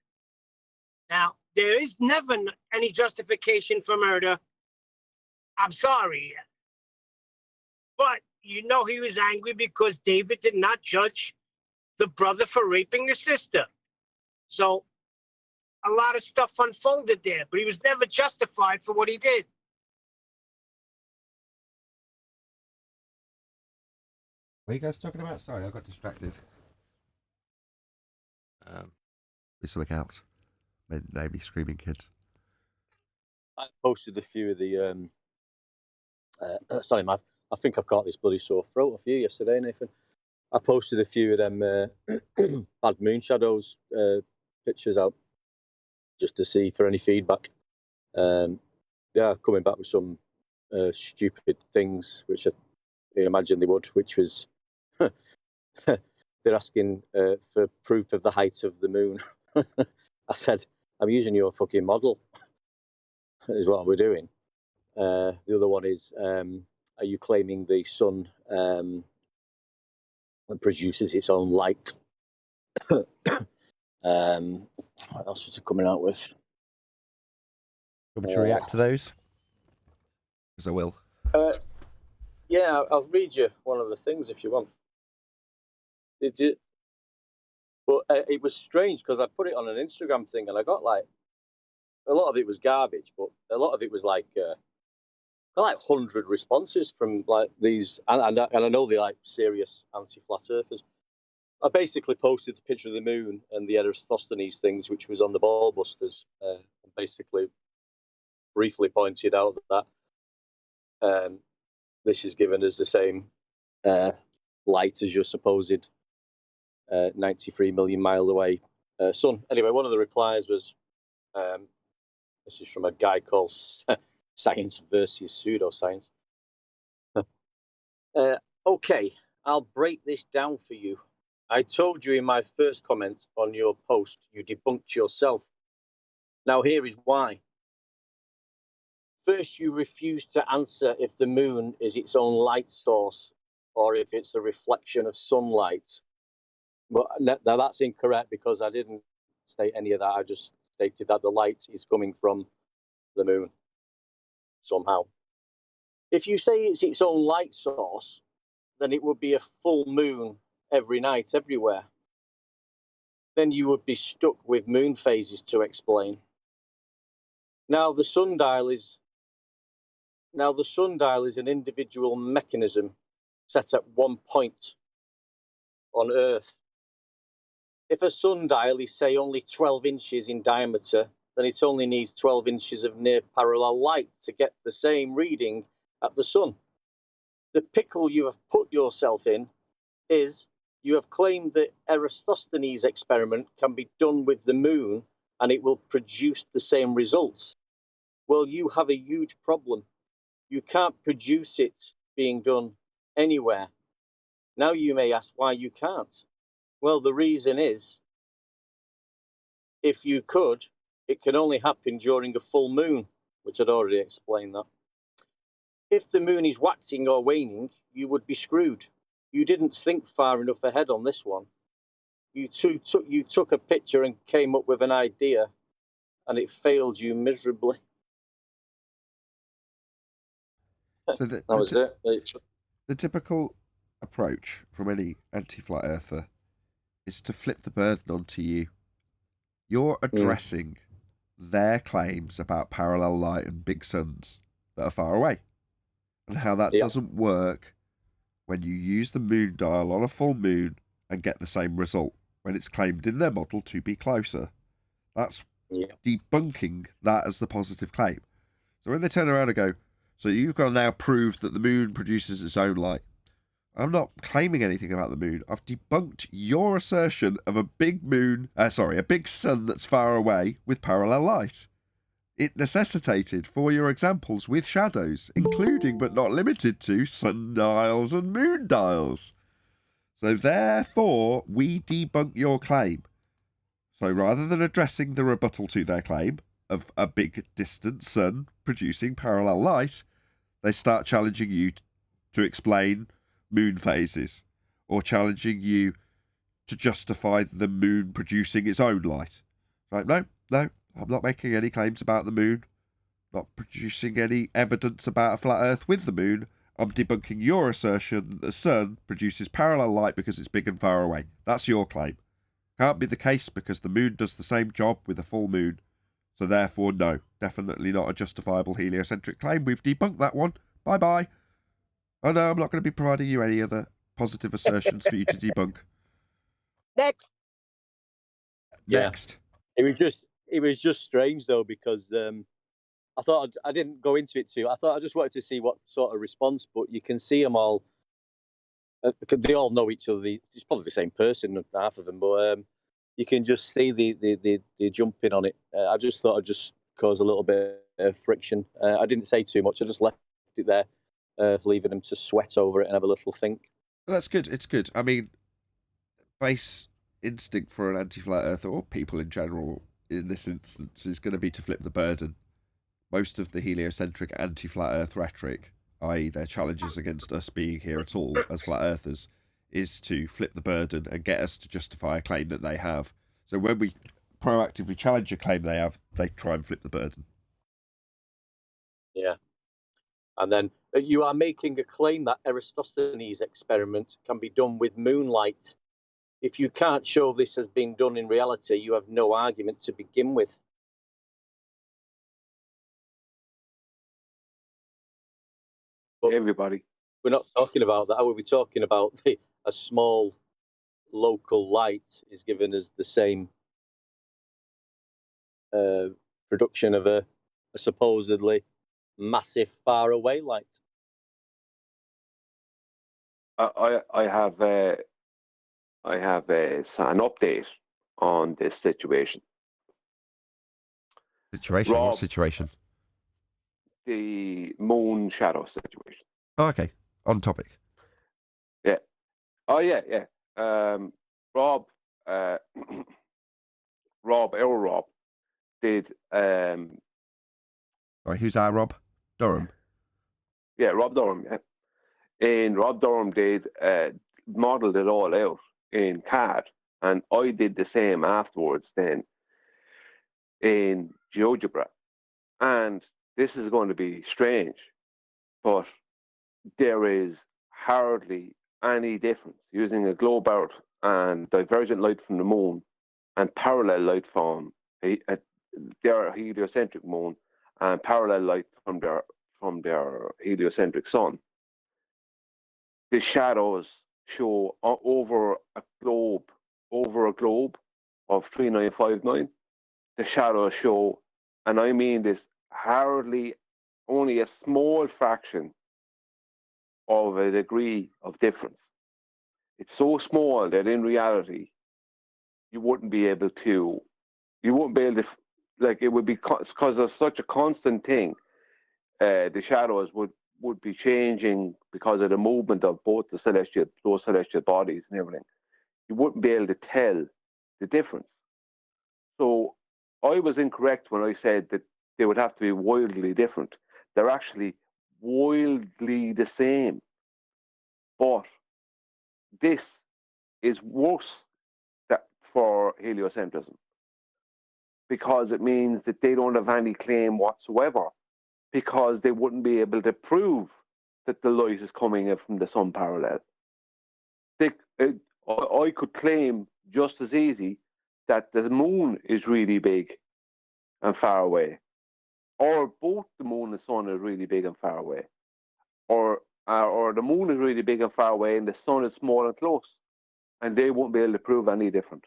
Now, there is never any justification for murder. I'm sorry. But you know he was angry because David did not judge the brother for raping the sister. So a lot of stuff unfolded there, but he was never justified for what he did. What are you guys talking about? Sorry, I got distracted. With something else. Maybe screaming kids. I posted a few of the sorry, Matt. I think I've caught this bloody sore throat off you yesterday, Nathan. I posted a few of them bad moon shadows pictures out just to see for any feedback. Yeah, coming back with some stupid things, which I imagine they would, which was they're asking for proof of the height of the moon. I said, I'm using your fucking model, is what we're doing. The other one is, are you claiming the sun produces its own light? What else was it coming out with? Want me to react to those? Because I will. Yeah, I'll read you one of the things if you want. Did you? But it was strange because I put it on an Instagram thing and I got like a lot of it was garbage, but a lot of it was like got like 100 responses from like these, and I know they're like serious anti-flat earthers. I basically posted the picture of the moon and the Eratosthenes things, which was on the ball busters, and basically briefly pointed out that this is given as the same light as your supposed 93 million mile away sun. Anyway, one of the replies was, this is from a guy called Science versus Pseudoscience. Okay, I'll break this down for you. I told you in my first comment on your post, you debunked yourself. Now here is why. First, you refuse to answer if the moon is its own light source or if it's a reflection of sunlight. But now that's incorrect because I didn't state any of that. I just stated that the light is coming from the moon somehow. If you say it's its own light source, then it would be a full moon every night, everywhere. Then you would be stuck with moon phases to explain. Now the sundial is an individual mechanism set at one point on Earth. If a sundial is, say, only 12 inches in diameter, then it only needs 12 inches of near parallel light to get the same reading at the sun. The pickle you have put yourself in is you have claimed that Eratosthenes' experiment can be done with the moon and it will produce the same results. Well, you have a huge problem. You can't produce it being done anywhere. Now you may ask why you can't. Well, the reason is, if you could, it can only happen during a full moon, which I'd already explained that. If the moon is waxing or waning, you would be screwed. You didn't think far enough ahead on this one. You took a picture and came up with an idea, and it failed you miserably. So That was it. the typical approach from any anti-flat earther is to flip the burden onto you. You're addressing their claims about parallel light and big suns that are far away, and how that doesn't work when you use the moon dial on a full moon and get the same result when it's claimed in their model to be closer. That's debunking that as the positive claim. So when they turn around and go, so you've got to now prove that the moon produces its own light. I'm not claiming anything about the moon. I've debunked your assertion of a big sun that's far away with parallel light. It necessitated for your examples with shadows, including but not limited to sundials and moon dials. So therefore, we debunk your claim. So rather than addressing the rebuttal to their claim of a big distant sun producing parallel light, they start challenging you to explain moon phases, or challenging you to justify the moon producing its own light. Right? No, I'm not making any claims about the moon, not producing any evidence about a flat earth with the moon. I'm debunking your assertion that the sun produces parallel light because it's big and far away. That's your claim. Can't be the case because the moon does the same job with a full moon. So therefore, no, definitely not a justifiable heliocentric claim. We've debunked that one. Bye-bye. Oh no, I'm not going to be providing you any other positive assertions for you to debunk. Next. Next. It was just strange though, because I thought I didn't go into it too. I thought I just wanted to see what sort of response, but you can see them all. Because they all know each other. It's probably the same person, half of them, but you can just see the jumping on it. I just thought I'd just cause a little bit of friction. I didn't say too much. I just left it there, leaving them to sweat over it and have a little think. Well, that's good. It's good. I mean, base instinct for an anti-flat earther, or people in general in this instance, is going to be to flip the burden. Most of the heliocentric anti-flat earth rhetoric, i.e. their challenges against us being here at all as flat earthers, is to flip the burden and get us to justify a claim that they have. So when we proactively challenge a claim they have, they try and flip the burden. Yeah. And then you are making a claim that Eratosthenes' experiment can be done with moonlight. If you can't show this has been done in reality, you have no argument to begin with. But everybody. We're not talking about that. We'll be talking about a small local light is given as the same production of a supposedly massive faraway light. I have an update on this situation. Situation? Rob, What situation? The moon shadow situation. Oh, okay. On topic. Yeah. Oh, yeah. Rob, Rob, did. Right, who's our Rob? Durham. Yeah, Rob Durham. Yeah. And Rob Durham did modeled it all out in CAD, and I did the same afterwards then in GeoGebra. And this is going to be strange, but there is hardly any difference using a globe out and divergent light from the moon and parallel light from their heliocentric moon and parallel light from their heliocentric sun. The shadows show over a globe of 3959. The shadows show, and I mean this, hardly only a small fraction of a degree of difference. It's so small that in reality, you wouldn't be able to, like it would be, because of such a constant thing, the shadows would be changing because of the movement of both those celestial bodies and everything. You wouldn't be able to tell the difference. So I was incorrect when I said that they would have to be wildly different. They're actually wildly the same. But this is worse for heliocentrism because it means that they don't have any claim whatsoever, because they wouldn't be able to prove that the light is coming in from the sun parallel. I could claim just as easy that the moon is really big and far away, or both the moon and the sun is really big and far away, or the moon is really big and far away and the sun is small and close, and they won't be able to prove any different.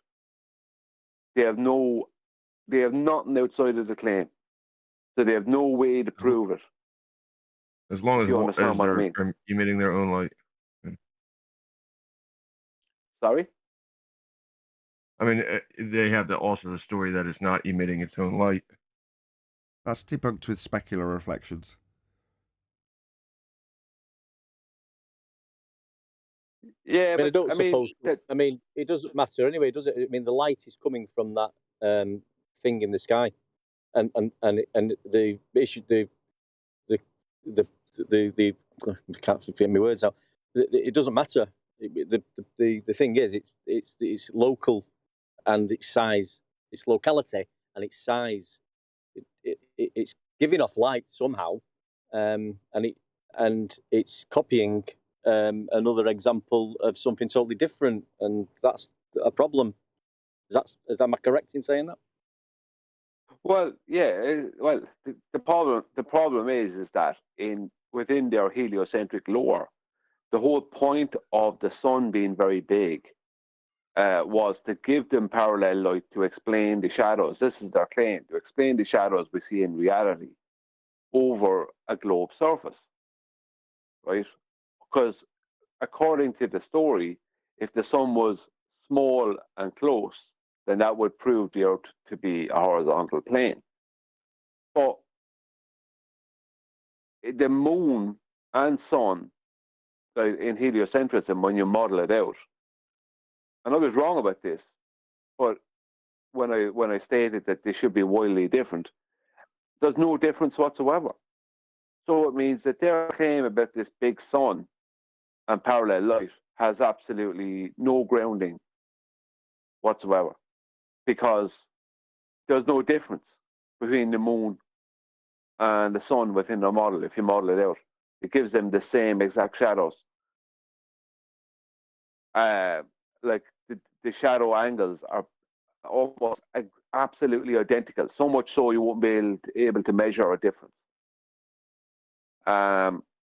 They have nothing outside of the claim, so they have no way to prove it. As long as, you understand what I mean. Emitting their own light. Sorry? I mean, they have also the story that it's not emitting its own light. That's debunked with specular reflections. Yeah, I mean, but I mean, it doesn't matter anyway, does it? I mean, the light is coming from that thing in the sky, and the issue, the I can't get my words out. It doesn't matter. The thing is, it's local, and its size, its locality, and its size. It's giving off light somehow, and it's copying another example of something totally different, and that's a problem. Am I correct in saying that? Well, yeah. Well, the problem is that within their heliocentric lore, the whole point of the sun being very big was to give them parallel light to explain the shadows. This is their claim, to explain the shadows we see in reality over a globe surface, right? Because according to the story, if the sun was small and close, then that would prove the Earth to be a horizontal plane. But the moon and sun, in heliocentrism, when you model it out, and I was wrong about this, but when I stated that they should be wildly different, there's no difference whatsoever. So it means that their claim about this big sun and parallel light has absolutely no grounding whatsoever, because there's no difference between the moon and the sun within the model. If you model it out, it gives them the same exact shadows. Like the shadow angles are almost absolutely identical, so much so you won't be able to measure a difference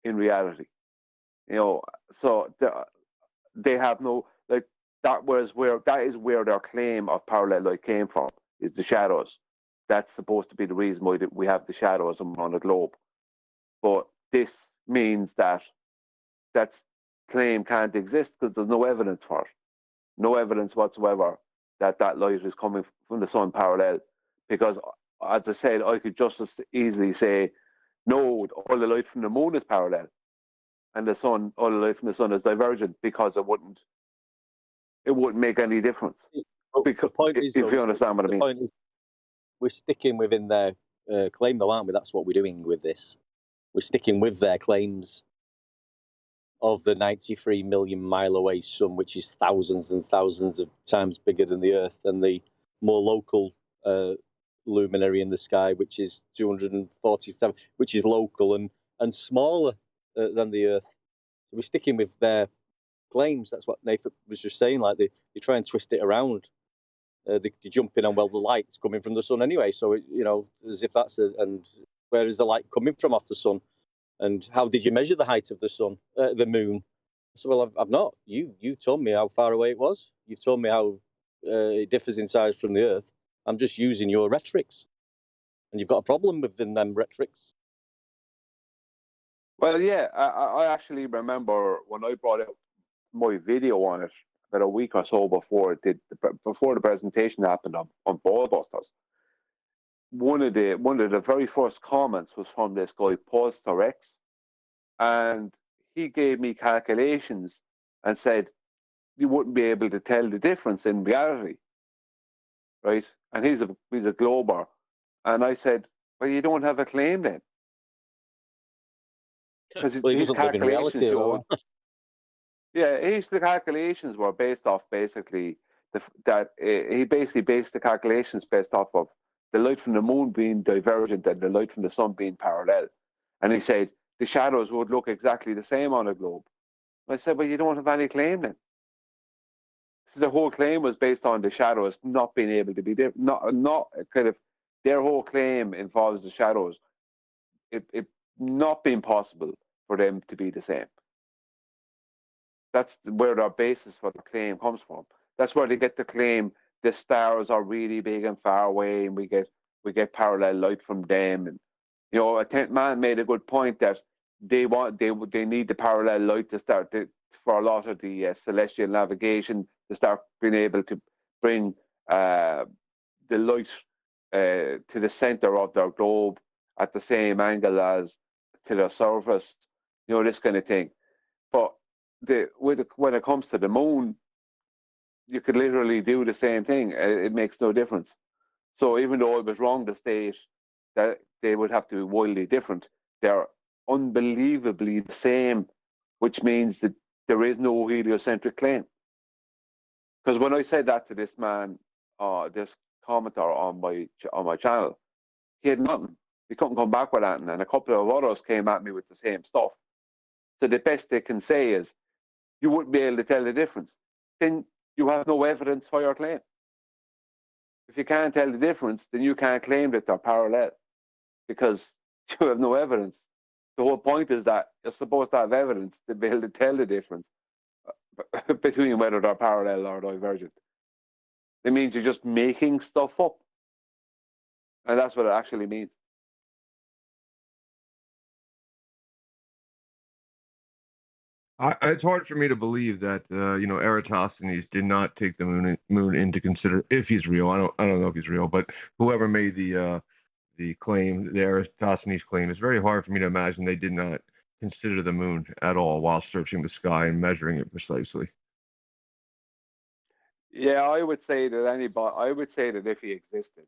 in reality. So they have no, like, that is where their claim of parallel light came from, is the shadows. That's supposed to be the reason why we have the shadows on the globe. But this means that claim can't exist because there's no evidence for it. No evidence whatsoever that light is coming from the sun parallel. Because, as I said, I could just as easily say, no, all the light from the moon is parallel, and all the light from the sun is divergent, because it wouldn't make any difference. Because, the point is, if you understand what I mean. The point is, we're sticking within their claim, though, aren't we? That's what we're doing with this. we're sticking with their claims of the 93 million mile away sun, which is thousands and thousands of times bigger than the Earth, and the more local luminary in the sky, which is 247, which is local and smaller than the Earth. So we're sticking with their claims. That's what Nathan was just saying. Like they try and twist it around. They jump in on, well, the light's coming from the sun anyway. So as if that's and where is the light coming from off the sun? And how did you measure the height of the sun, the moon? So, well, I've not. You told me how far away it was. You've told me how it differs in size from the Earth. I'm just using your rhetorics, and you've got a problem within them rhetorics. Well, yeah, I actually remember when I brought out my video on it about a week or so before before the presentation happened on Ballbusters. One of the very first comments was from this guy Polster X, and he gave me calculations and said you wouldn't be able to tell the difference in reality, right? And he's a glober, and I said, well, you don't have a claim then, because Well, he his doesn't live in calculations reality, showed. Yeah, the calculations were based off basically he basically based the calculations based off of the light from the moon being divergent and the light from the sun being parallel. And he said the shadows would look exactly the same on a globe. And I said, well, you don't have any claim then. So the whole claim was based on the shadows not being able to be different. Not kind of their whole claim involves the shadows. It not being possible for them to be the same. That's where their basis for the claim comes from. That's where they get the claim the stars are really big and far away, and we get parallel light from them. And a tenth man made a good point that they need the parallel light to start for a lot of the celestial navigation to start being able to bring the light to the center of their globe at the same angle as to the surface. This kind of thing. But when it comes to the moon, you could literally do the same thing. It makes no difference. So even though it was wrong to state that they would have to be wildly different, they're unbelievably the same, which means that there is no heliocentric claim. Because when I said that to this man, this commenter on my channel, he had nothing. He couldn't come back with that, and a couple of others came at me with the same stuff. So the best they can say is, you wouldn't be able to tell the difference. Then you have no evidence for your claim. If you can't tell the difference, then you can't claim that they're parallel, because you have no evidence. The whole point is that you're supposed to have evidence to be able to tell the difference between whether they're parallel or divergent. It means you're just making stuff up. And that's what it actually means. It's hard for me to believe that Eratosthenes did not take the moon into consider if he's real. I don't know if he's real, but whoever made the claim, the Eratosthenes claim, it's very hard for me to imagine they did not consider the moon at all while searching the sky and measuring it precisely. Yeah, I would say that if he existed,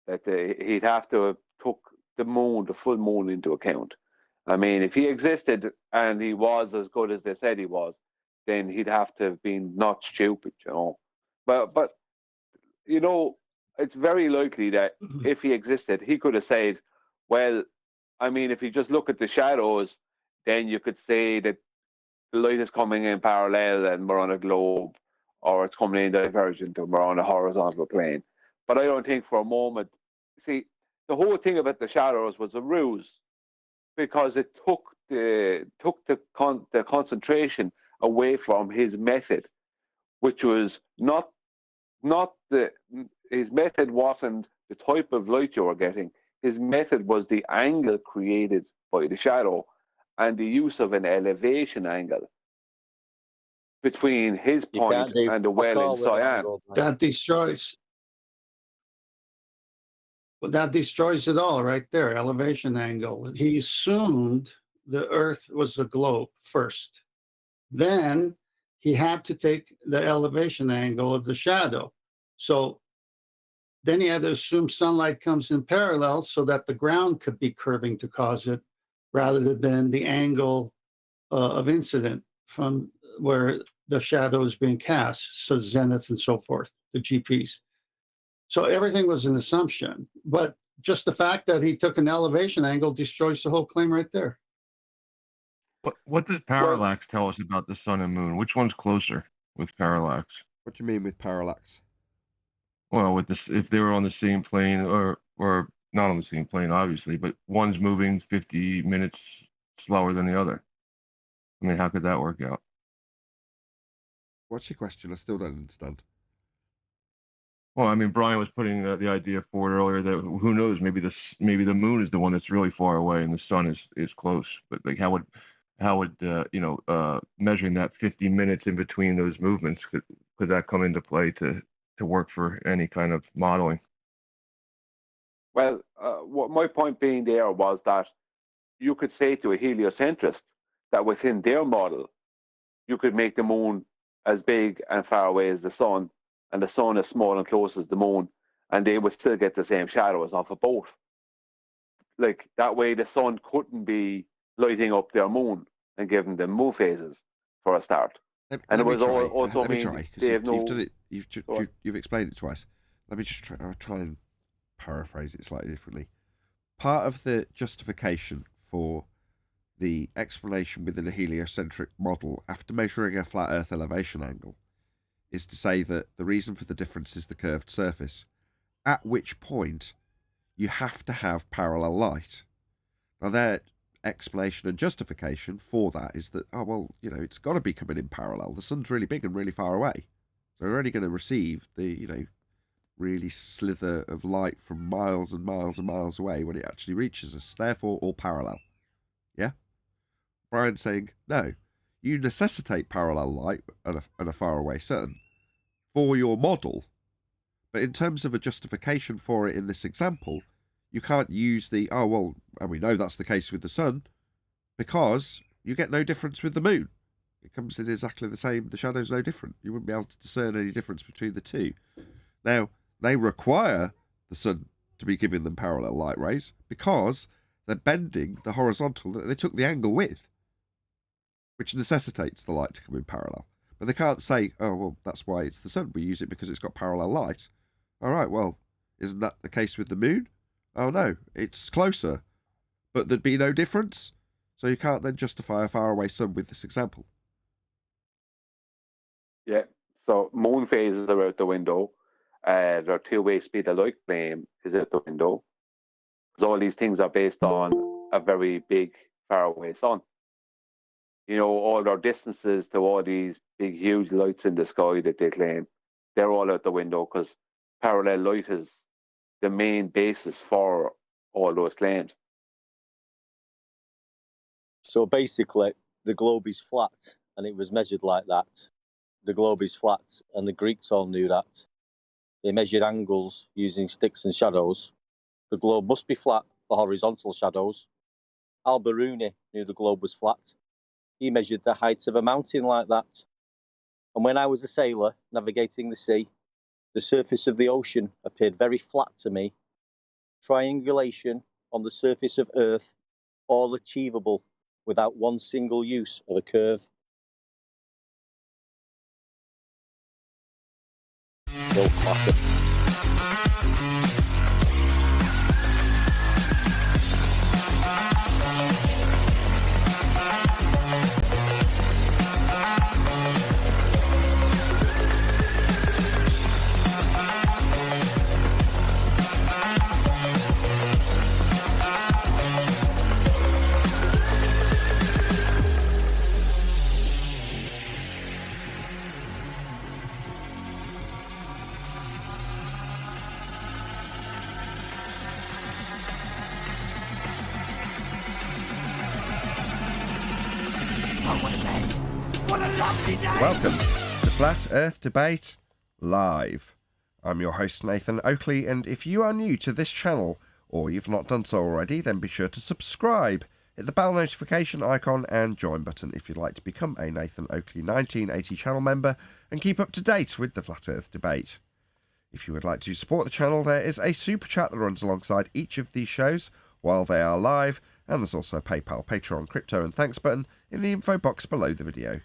that he'd have to have took the full moon into account. I mean, if he existed and he was as good as they said he was, then he'd have to have been not stupid, But it's very likely that if he existed, he could have said, well, I mean, if you just look at the shadows, then you could say that the light is coming in parallel and we're on a globe, or it's coming in divergent and we're on a horizontal plane. But I don't think for a moment. See, the whole thing about the shadows was a ruse, because it took the concentration away from his method, which was his method wasn't the type of light you were getting. His method was the angle created by the shadow and the use of an elevation angle between his point and the well in Cyan. That destroys it all right there, elevation angle. He assumed the Earth was a globe first. Then he had to take the elevation angle of the shadow. So then he had to assume sunlight comes in parallel so that the ground could be curving to cause it. rather than the angle of incident from where the shadow is being cast, so zenith and so forth, the GPS. So everything was an assumption, but just the fact that he took an elevation angle destroys the whole claim right there. What does parallax tell us about the sun and moon? Which one's closer with parallax? What do you mean with parallax? Well, with this, if they were on the same plane, or not on the same plane, obviously, but one's moving 50 minutes slower than the other. I mean, how could that work out? What's your question? I still don't understand. Well, I mean, Brian was putting the idea forward earlier that who knows, maybe the moon is the one that's really far away and the sun is close. But like, how would measuring that 50 minutes in between those movements, could that come into play to work for any kind of modeling? Well, what my point being there was that you could say to a heliocentrist that within their model, you could make the moon as big and far away as the sun, and the sun as small and close as the moon, and they would still get the same shadows off of both. Like, that way the sun couldn't be lighting up their moon and giving them moon phases for a start. Let me try, because you've explained it twice. Let me just try and paraphrase it slightly differently. Part of the justification for the explanation within a heliocentric model after measuring a flat Earth elevation angle is to say that the reason for the difference is the curved surface, at which point you have to have parallel light. Now, their explanation and justification for that is that, oh, well, it's got to be coming in parallel. The sun's really big and really far away. So we're only going to receive the, really slither of light from miles and miles and miles away when it actually reaches us. Therefore, all parallel. Yeah? Brian's saying, no, you necessitate parallel light and a faraway sun for your model. But in terms of a justification for it in this example, you can't use and we know that's the case with the sun, because you get no difference with the moon. It comes in exactly the same. The shadow's no different. You wouldn't be able to discern any difference between the two. Now, they require the sun to be giving them parallel light rays because they're bending the horizontal that they took the angle with, which necessitates the light to come in parallel. But they can't say, oh, well, that's why it's the sun. We use it because it's got parallel light. All right, well, isn't that the case with the moon? Oh, no, it's closer, but there'd be no difference. So you can't then justify a faraway sun with this example. Yeah, so moon phases are out the window. Their two-way speed of light claim is out the window. Because all these things are based on a very big, faraway sun. All their distances to all these big, huge lights in the sky that they claim, they're all out the window because parallel light is the main basis for all those claims. So basically, the globe is flat, and it was measured like that. The globe is flat, and the Greeks all knew that. They measured angles using sticks and shadows. The globe must be flat for horizontal shadows. Al-Biruni knew the globe was flat. He measured the height of a mountain like that. And when I was a sailor navigating the sea, the surface of the ocean appeared very flat to me. Triangulation on the surface of Earth, all achievable without one single use of a curve. No classic. Welcome to Flat Earth Debate Live. I'm your host Nathan Oakley, and if you are new to this channel, or you've not done so already, then be sure to subscribe. Hit the bell notification icon and join button if you'd like to become a Nathan Oakley 1980 channel member and keep up to date with the Flat Earth Debate. If you would like to support the channel, there is a super chat that runs alongside each of these shows while they are live, And there's also a PayPal, Patreon, crypto and thanks button in the info box below the video.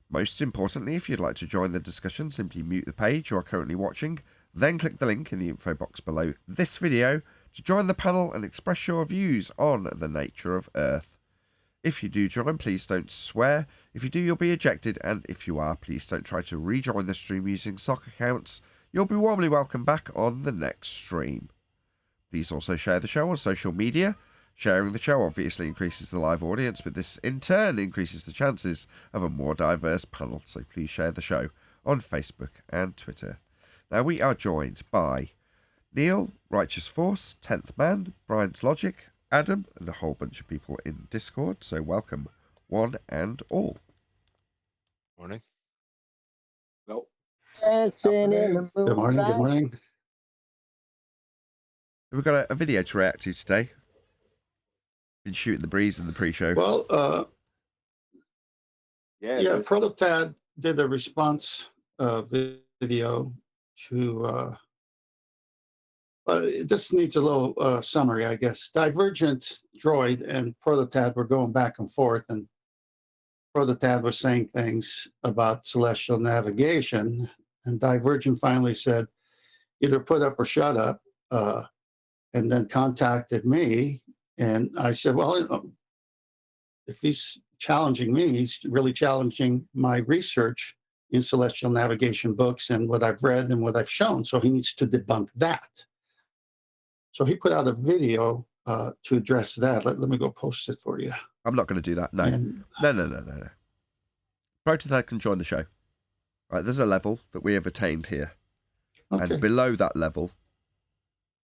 Most importantly, if you'd like to join the discussion, simply mute the page you are currently watching, then click the link in the info box below this video to join the panel and express your views on the nature of Earth. If you do join, please don't swear. If you do, you'll be ejected, and if you are, please don't try to rejoin the stream using sock accounts. You'll be warmly welcome back on the next stream. Please also share the show on social media. Sharing the show obviously increases the live audience, but this in turn increases the chances of a more diverse panel, so please share the show on Facebook and Twitter. Now we are joined by Neil, Righteous Force, 10th Man, Brian's Logic, Adam, and a whole bunch of people in Discord, so welcome one and all. Morning. No. Dancing in the moonlight. Good morning. Good morning. We've got a video to react to today. Been shooting the breeze in the pre-show. Well, Yeah. yeah, Prototad did a response video to. This needs a little summary, I guess. Divergent Droid and Prototad were going back and forth, and Prototad was saying things about celestial navigation, and Divergent finally said, either put up or shut up, and then contacted me. And I said, well, if he's challenging me, he's really challenging my research in celestial navigation books and what I've read and what I've shown. So he needs to debunk that. So he put out a video to address that. Let me go post it for you. I'm not going to do that. No. And, No. Prototad can join the show. Right, there's a level that we have attained here. okay. And below that level,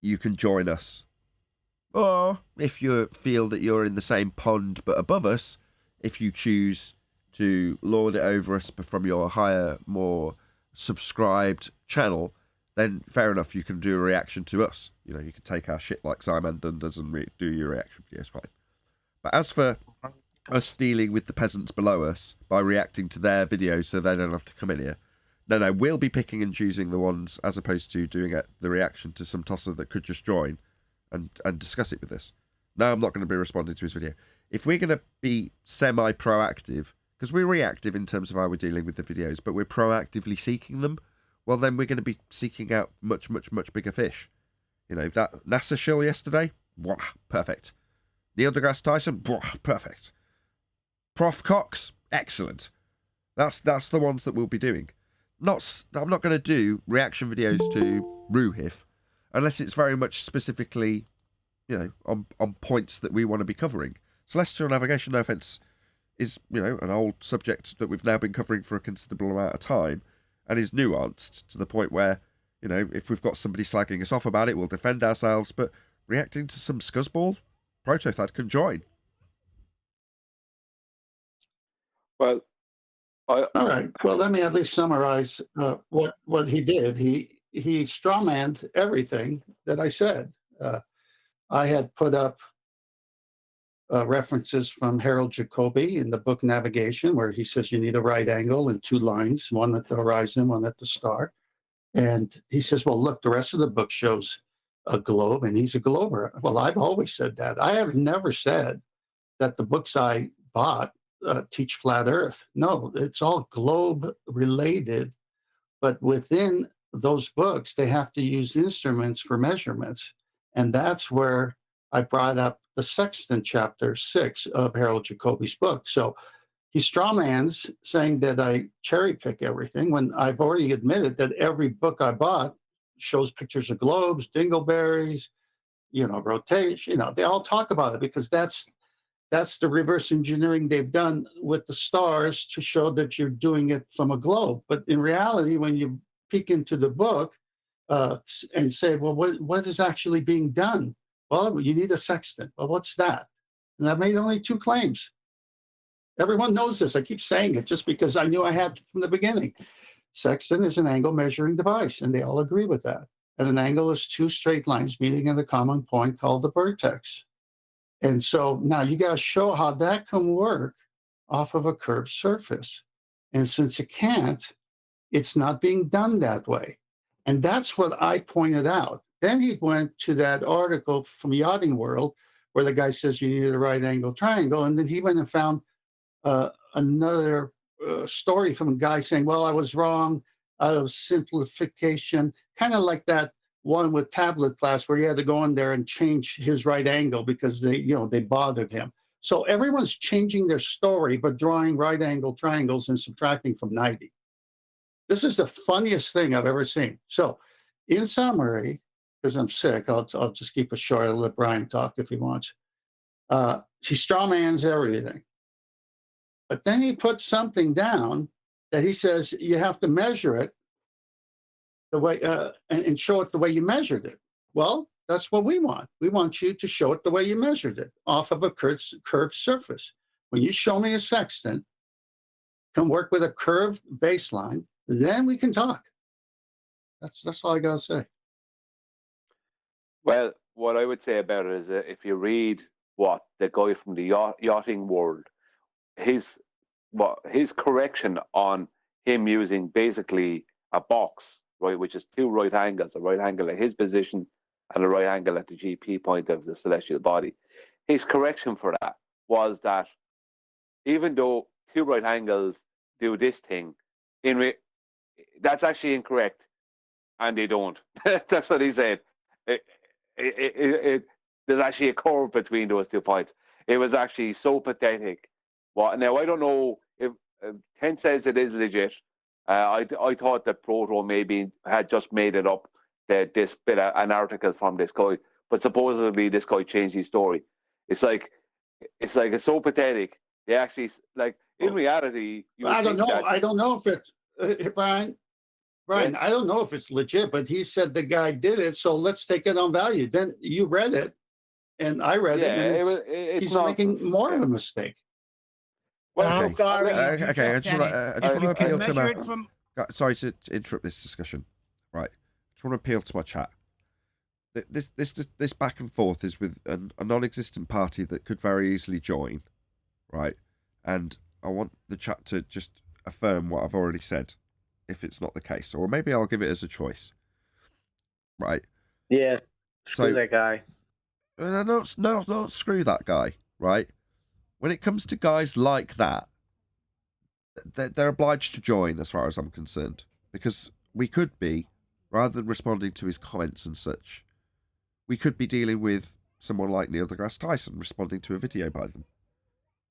you can join us. Or if you feel that you're in the same pond but above us, if you choose to lord it over us from your higher, more subscribed channel, then fair enough, you can do a reaction to us. You know, you can take our shit like Simon Dunn does and do your reaction videos, fine. But as for us dealing with the peasants below us by reacting to their videos so they don't have to come in here, no, we'll be picking and choosing the ones as opposed to doing the reaction to some tosser that could just join and discuss it with us. No, I'm not going to be responding to his video. If we're going to be semi-proactive, because we're reactive in terms of how we're dealing with the videos, but we're proactively seeking them, well, then we're going to be seeking out much, much, much bigger fish. You know, that NASA shill yesterday, wah, perfect. Neil deGrasse Tyson, wah, perfect. Prof. Cox, excellent. That's the ones that we'll be doing. I'm not going to do reaction videos to Ruhif unless it's very much specifically, you know, on points that we want to be covering. Celestial navigation, no offense, is, you know, an old subject that we've now been covering for a considerable amount of time and is nuanced to the point where, you know, if we've got somebody slagging us off about it, we'll defend ourselves, but reacting to some scuzzball, Prototad can join. Well, All right. Well, let me at least summarize what he did. He strawmanned everything that I said. I had put up references from Harold Jacobi in the book Navigation, where he says you need a right angle and two lines, one at the horizon, one at the star. And he says, well, look, the rest of the book shows a globe, and he's a glober. Well, I've always said that. I have never said that the books I bought teach flat Earth. No, it's all globe related, but within those books, they have to use instruments for measurements. And that's where I brought up the sextant chapter 6 of Harold Jacobi's book. So he strawmans saying that I cherry pick everything when I've already admitted that every book I bought shows pictures of globes, dingleberries, you know, rotation, you know, they all talk about it because that's the reverse engineering they've done with the stars to show that you're doing it from a globe. But in reality, when you peek into the book and say, well, what is actually being done? Well, you need a sextant. Well, what's that? And I made only 2 claims. Everyone knows this. I keep saying it just because I knew I had from the beginning. Sextant is an angle measuring device, and they all agree with that. And an angle is 2 straight lines meeting at a common point called the vertex. And so now you got to show how that can work off of a curved surface. And since it can't, it's not being done that way. And that's what I pointed out. Then he went to that article from Yachting World where the guy says you need a right angle triangle. And then he went and found another story from a guy saying, well, I was wrong out of simplification, kind of like that one with tablet class where he had to go in there and change his right angle because they bothered him. So everyone's changing their story, but drawing right angle triangles and subtracting from 90. This is the funniest thing I've ever seen. So in summary, because I'm sick, I'll just keep it short. I'll let Brian talk if he wants. He strawmans everything. But then he puts something down that he says you have to measure it the way and show it the way you measured it. Well, that's what we want. We want you to show it the way you measured it, off of a curved surface. When you show me a sextant, come work with a curved baseline, then we can talk. That's all I gotta say. Well, what I would say about it is that if you read what the guy from the yachting world, his correction on him using basically a box, right, which is two right angles, a right angle at his position and a right angle at the GP point of the celestial body. His correction for that was that even though two right angles do this thing, that's actually incorrect, and they don't. That's what he said. There's actually a curve between those 2 points. It was actually so pathetic. Now, I don't know if Ken says it is legit. I thought that Proto maybe had just made it up, this bit of an article from this guy, but supposedly this guy changed his story. It's it's so pathetic. They actually, like, in reality, I don't know. I don't know if it's Brian. Yeah. I don't know if it's legit, but he said the guy did it, so let's take it on value. Then you read it, and I read it, and he's making more of a mistake. Well, I'm sorry. Okay, I just want to appeal to measure it from. Sorry to interrupt this discussion. Right, I just want to appeal to my chat. This back and forth is with a non-existent party that could very easily join, right? And I want the chat to just affirm what I've already said, if it's not the case, or maybe I'll give it as a choice, right? Yeah, screw that guy. No, screw that guy, right? When it comes to guys like that, they're obliged to join, as far as I'm concerned, because we could be, rather than responding to his comments and such, we could be dealing with someone like Neil deGrasse Tyson responding to a video by them,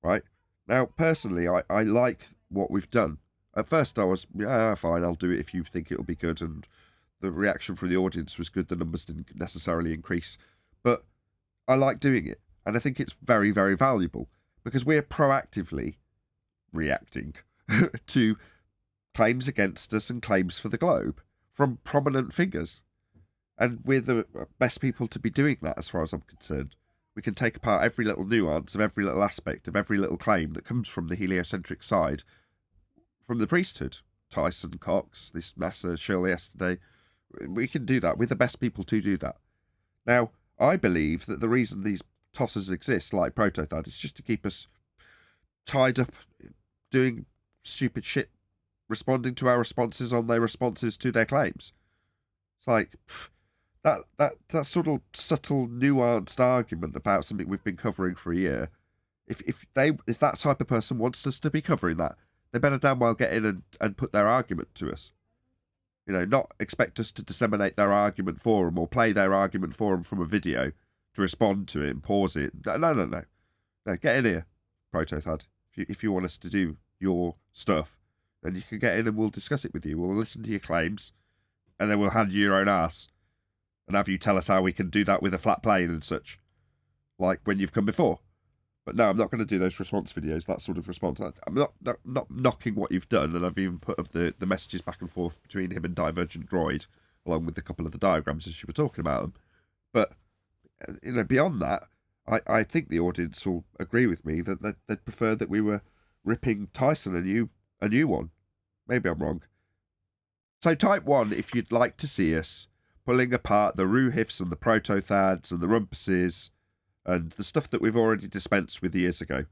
right? Now, personally, I like what we've done. At first, I was, fine, I'll do it if you think it'll be good, and the reaction from the audience was good. The numbers didn't necessarily increase, but I like doing it, and I think it's very, very valuable, because we're proactively reacting to claims against us and claims for the globe from prominent figures. And we're the best people to be doing that, as far as I'm concerned. We can take apart every little nuance of every little aspect of every little claim that comes from the heliocentric side, from the priesthood. Tyson, Cox, this NASA Shirley yesterday. We can do that. We're the best people to do that. Now, I believe that the reason these tossers exist, like Protothad, is just to keep us tied up doing stupid shit, responding to our responses on their responses to their claims. It's like that sort of subtle, nuanced argument about something we've been covering for a year. If that type of person wants us to be covering that, they better damn well get in and put their argument to us. You know, not expect us to disseminate their argument for them or play their argument for them from a video to respond to it and pause it. No, get in here, Protothad. If you want us to do your stuff, then you can get in and we'll discuss it with you. We'll listen to your claims, and then we'll hand you your own ass and have you tell us how we can do that with a flat plane and such, like when you've come before. But no, I'm not going to do those response videos, that sort of response. I'm not knocking what you've done, and I've even put up the messages back and forth between him and Divergent Droid, along with a couple of the diagrams as you were talking about them. But, you know, beyond that, I think the audience will agree with me that they'd prefer that we were ripping Tyson a new one. Maybe I'm wrong. So type 1 if you'd like to see us pulling apart the Ruhifs and the Protothads and the Rumpuses and the stuff that we've already dispensed with years ago.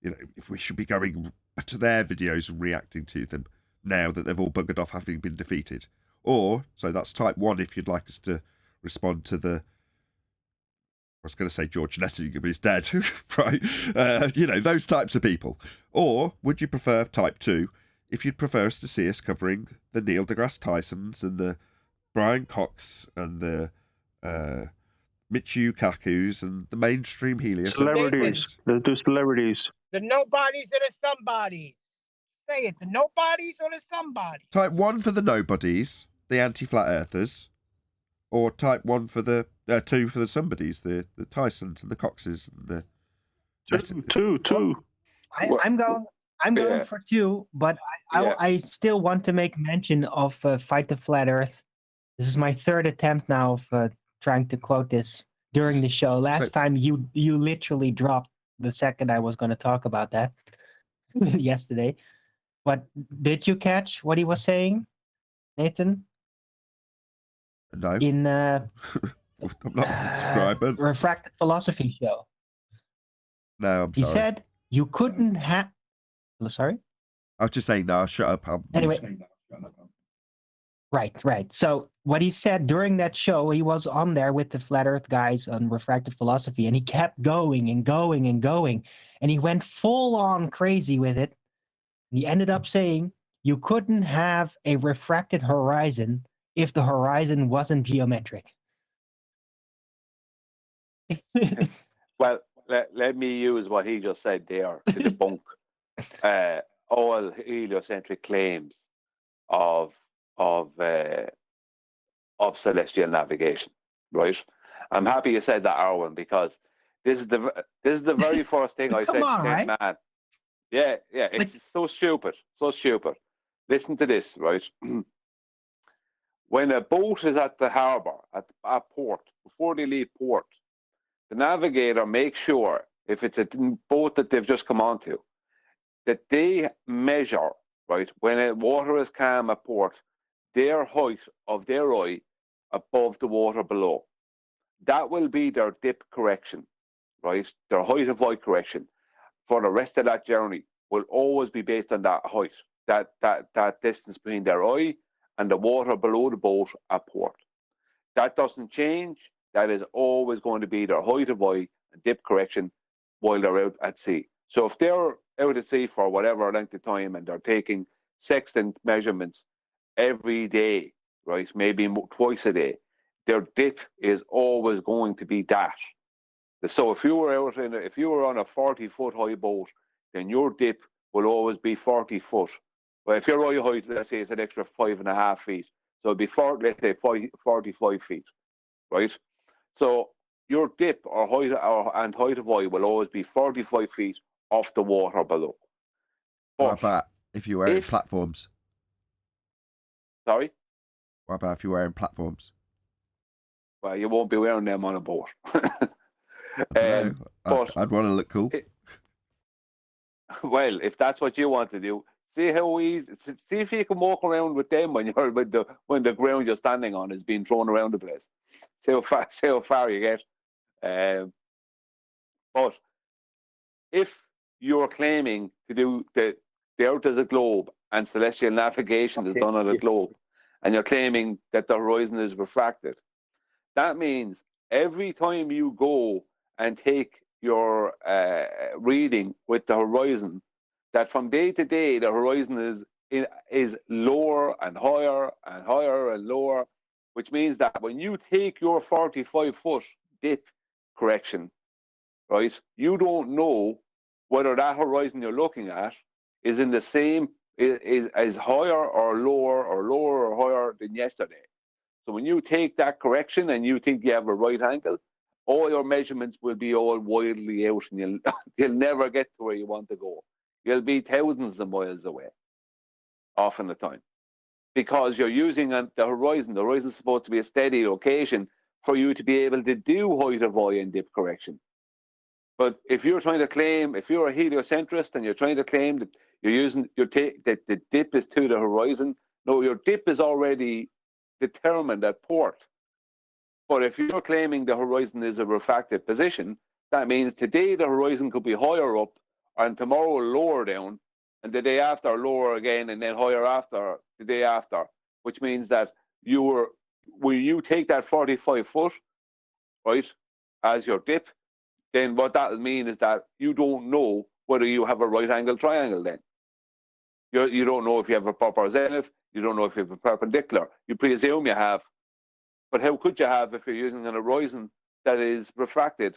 You know, if we should be going to their videos and reacting to them now that they've all buggered off having been defeated. Or, so that's type 1 if you'd like us to respond to the was going to say George Nettingen, but he's dead, right? Those types of people. Or would you prefer type 2, if you'd prefer us to see us covering the Neil deGrasse Tysons and the Brian Cox and the Michio Kakus and the mainstream Celebrities. Let's do celebrities. The nobodies and the somebodies. Say it, the nobodies or the somebodies. Type 1 for the nobodies, the anti-flat earthers, or type 1 for the 2 for the somebodies, the Tysons and the Coxes and the Two. I'm going for 2, but I still want to make mention of Fight the Flat Earth. This is my 3rd attempt now of trying to quote this during the show. Last time you literally dropped the second I was going to talk about that yesterday. But did you catch what he was saying, Nathan? No. In I'm not subscribing. Refracted Philosophy show. No, I'm sorry. He said you couldn't have. Sorry? I was just saying, no, shut up. Anyway. Right. So what he said during that show, he was on there with the Flat Earth guys on Refracted Philosophy, and he kept going and going and going. And he went full on crazy with it. He ended up saying you couldn't have a refracted horizon if the horizon wasn't geometric. Well, let me use what he just said there to debunk all heliocentric claims of celestial navigation. Right? I'm happy you said that, Arwen, because this is the very first thing I said to this man. Yeah, it's so stupid. Listen to this, right? When a boat is at the harbour, at port, before they leave port, the navigator makes sure, if it's a boat that they've just come onto, that they measure, right, when water is calm at port, their height of their eye above the water below. That will be their dip correction, right? Their height of eye correction for the rest of that journey will always be based on that height, that distance between their eye and the water below the boat at port. That doesn't change. That is always going to be their height of eye and dip correction while they're out at sea. So if they're out at sea for whatever length of time and they're taking sextant measurements every day, right, maybe twice a day, their dip is always going to be that. So if you were on a 40-foot high boat, then your dip will always be 40 foot. But if your eye height, let's say, is an extra 5.5 feet, so it'd be 45 feet, right? So your dip or height of eye will always be 45 feet off the water below. What about if you're wearing platforms? Sorry? What about if you're wearing platforms? Well, you won't be wearing them on a boat. I'd want to look cool. Well, if that's what you want to do, see if you can walk around with them when the ground you're standing on is being thrown around the place. See how far you get. But if you're claiming to do the Earth as a globe and celestial navigation is done on a globe, and you're claiming that the horizon is refracted, that means every time you go and take your reading with the horizon, that from day to day the horizon is lower and higher and higher and lower, which means that when you take your 45-foot dip correction, right, you don't know whether that horizon you're looking at is in the same is higher or lower or higher than yesterday. So when you take that correction and you think you have a right angle, all your measurements will be all wildly out, and you'll never get to where you want to go. You'll be thousands of miles away, often the time, because you're using the horizon. The horizon is supposed to be a steady location for you to be able to do height of eye and dip correction. But if you're trying to claim, if you're a heliocentrist and you're trying to claim that you're using that the dip is to the horizon, no, your dip is already determined at port. But if you're claiming the horizon is a refracted position, that means today the horizon could be higher up, and tomorrow lower down, and the day after lower again, and then higher after the day after. Which means that when you take that 45 foot, right, as your dip, then what that'll mean is that you don't know whether you have a right angle triangle then. You don't know if you have a proper zenith, you don't know if you have a perpendicular. You presume you have, but how could you have if you're using an horizon that is refracted,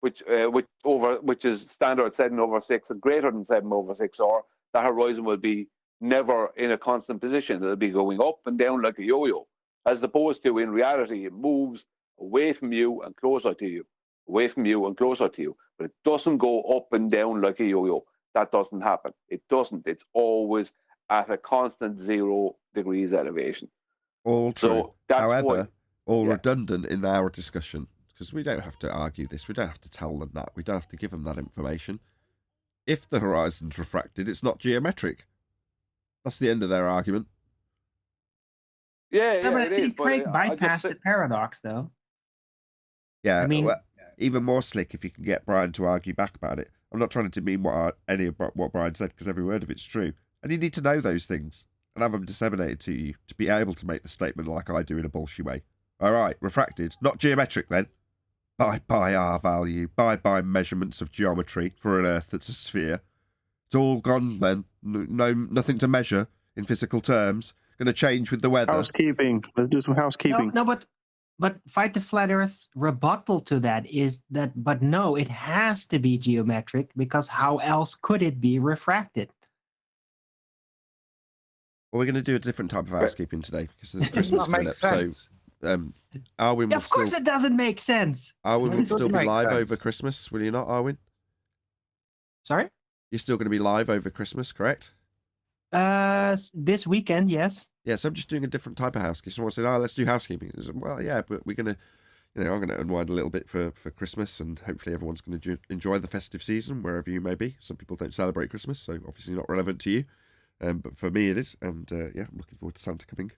which is standard 7/6 and greater than 7/6, or the horizon will be never in a constant position. It'll be going up and down like a yo-yo, as opposed to in reality it moves away from you and closer to you, away from you and closer to you, but it doesn't go up and down like a yo-yo. That doesn't happen. It doesn't. It's always at a constant 0 degrees elevation. All true. So that's However, all yeah. redundant in our discussion, because we don't have to argue this. We don't have to tell them that. We don't have to give them that information. If the horizon's refracted, it's not geometric. That's the end of their argument. Yeah, No, but I it think is. Craig But I bypassed just the paradox, though. Yeah, I mean- well, even more slick if you can get Brian to argue back about it. I'm not trying to demean any of what Brian said, because every word of it's true. And you need to know those things and have them disseminated to you to be able to make the statement like I do in a bullshit way. All right, refracted, not geometric then. By R value, by measurements of geometry for an Earth that's a sphere. It's all gone then. Nothing to measure in physical terms. Going to change with the weather. Housekeeping. Let's do some housekeeping. No, but Fight the Flat Earth's rebuttal to that is that, but no, it has to be geometric, because how else could it be refracted? Well, we're going to do a different type of housekeeping today because there's Christmas That coming makes up. sense. So, Arwin will Of course, still, it doesn't make sense. Arwin will It still doesn't be make live sense. over Christmas, will you not, Arwin? Sorry? You're still going to be live over Christmas, correct? This weekend, yes. Yeah, so I'm just doing a different type of housekeeping. Someone said, let's do housekeeping. I said, well, yeah, but we're going to, I'm going to unwind a little bit for Christmas, and hopefully everyone's going to enjoy the festive season, wherever you may be. Some people don't celebrate Christmas, so obviously not relevant to you. But for me it is, and yeah, I'm looking forward to Santa coming.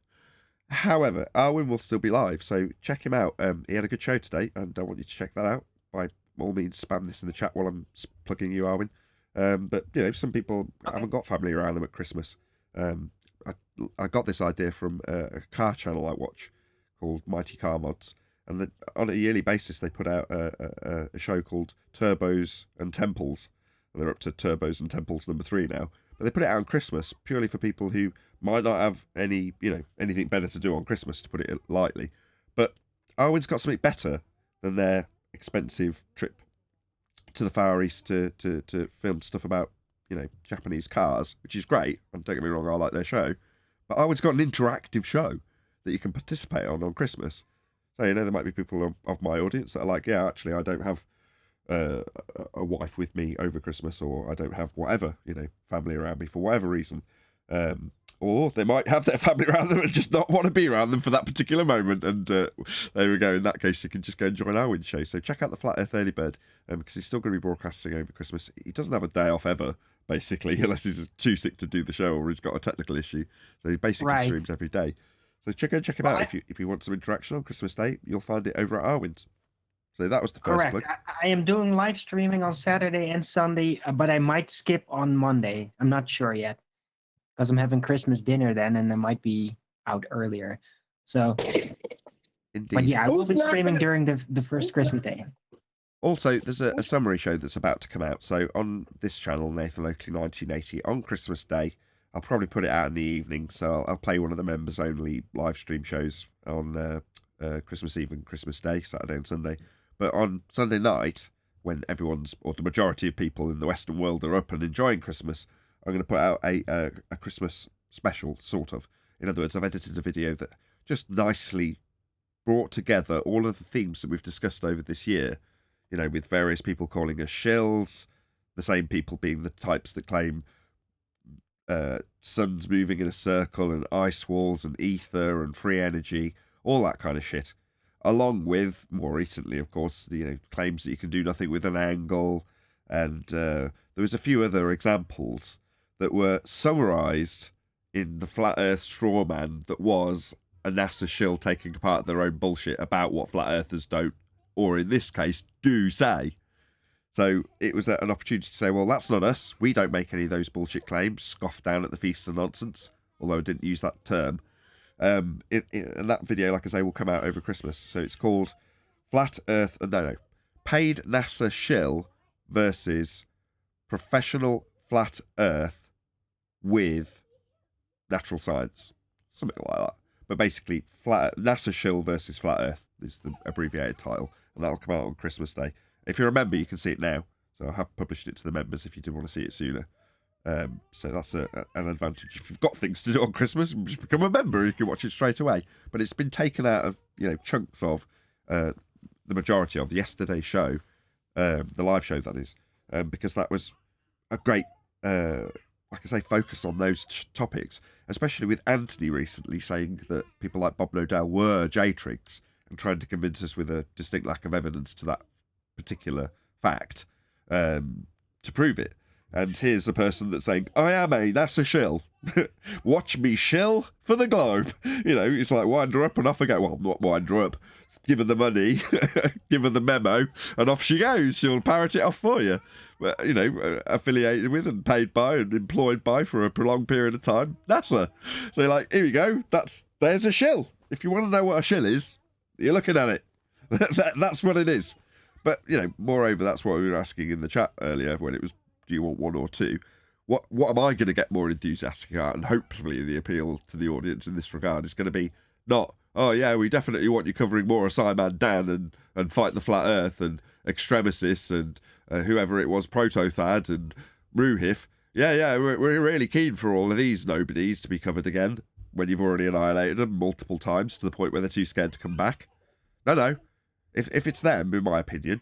However, Arwin will still be live, so check him out. He had a good show today, and I want you to check that out. By all means, spam this in the chat while I'm plugging you, Arwin. But, some people haven't got family around them at Christmas. I got this idea from a car channel I watch called Mighty Car Mods, and on a yearly basis they put out a show called Turbos and Temples, and they're up to Turbos and Temples number 3 now. But they put it out on Christmas purely for people who might not have anything better to do on Christmas, to put it lightly. But Arwin's got something better than their expensive trip to the Far East to film stuff about Japanese cars, which is great. And don't get me wrong, I like their show. But Arwin's got an interactive show that you can participate on Christmas. So there might be people of my audience that are like, yeah, actually, I don't have a wife with me over Christmas, or I don't have whatever, family around me for whatever reason. Or they might have their family around them and just not want to be around them for that particular moment. And there we go. In that case, you can just go and join Arwin's show. So check out the Flat Earth Early Bird, because he's still going to be broadcasting over Christmas. He doesn't have a day off ever, basically, unless he's too sick to do the show or he's got a technical issue. So he basically streams every day. So check him out if you want some interaction on Christmas Day. You'll find it over at Arwin's. So that was the first Correct. plug. I am doing live streaming on Saturday and Sunday, but I might skip on Monday. I'm not sure yet, because I'm having Christmas dinner then, and I might be out earlier. So, Indeed. but yeah, I will be streaming during the first Christmas day. Also, there's a summary show that's about to come out. So on this channel, Nathan Oakley 1980, on Christmas Day, I'll probably put it out in the evening. So I'll play one of the members-only live stream shows on Christmas Eve and Christmas Day, Saturday and Sunday. But on Sunday night, when everyone's, or the majority of people in the Western world are up and enjoying Christmas, I'm going to put out a Christmas special, sort of. In other words, I've edited a video that just nicely brought together all of the themes that we've discussed over this year, with various people calling us shills, the same people being the types that claim suns moving in a circle and ice walls and ether and free energy, all that kind of shit. Along with, more recently, of course, the claims that you can do nothing with an angle, and there was a few other examples that were summarised in the Flat Earth straw man that was a NASA shill taking apart their own bullshit about what flat earthers don't, or in this case, do say. So it was an opportunity to say, well, that's not us. We don't make any of those bullshit claims. Scoff down at the feast of nonsense, although I didn't use that term. And that video, like I say, will come out over Christmas. So it's called Flat Earth. No. paid NASA shill versus professional flat Earth with natural science, something like that. But basically, NASA shill versus flat Earth is the abbreviated title, and that'll come out on Christmas Day. If you remember, you can see it now. So I have published it to the members if you did want to see it sooner. So that's an advantage. If you've got things to do on Christmas, just become a member. You can watch it straight away. But it's been taken out of chunks of the majority of yesterday's show, the live show that is, because that was a great, like I say, focus on those topics, especially with Anthony recently saying that people like Bob Nodell were J-Trigs and trying to convince us with a distinct lack of evidence to that particular fact to prove it. And here's a person that's saying, I am a NASA shill. Watch me shill for the globe. It's like, wind her up and off I go. Well, not wind her up. Give her the money, give her the memo, and off she goes. She'll parrot it off for you. But, affiliated with and paid by and employed by for a prolonged period of time, NASA. So, like, here you go. There's a shill. If you want to know what a shill is, you're looking at it. That's what it is. But, moreover, that's what we were asking in the chat earlier when it was, do you want one or two? What am I going to get more enthusiastic about? And hopefully the appeal to the audience in this regard is going to be not, oh yeah, we definitely want you covering more of Simon Dan and Fight the Flat Earth and Extremesis and whoever it was, Protothad and Ruhif. Yeah, we're really keen for all of these nobodies to be covered again when you've already annihilated them multiple times to the point where they're too scared to come back. No. If it's them, in my opinion,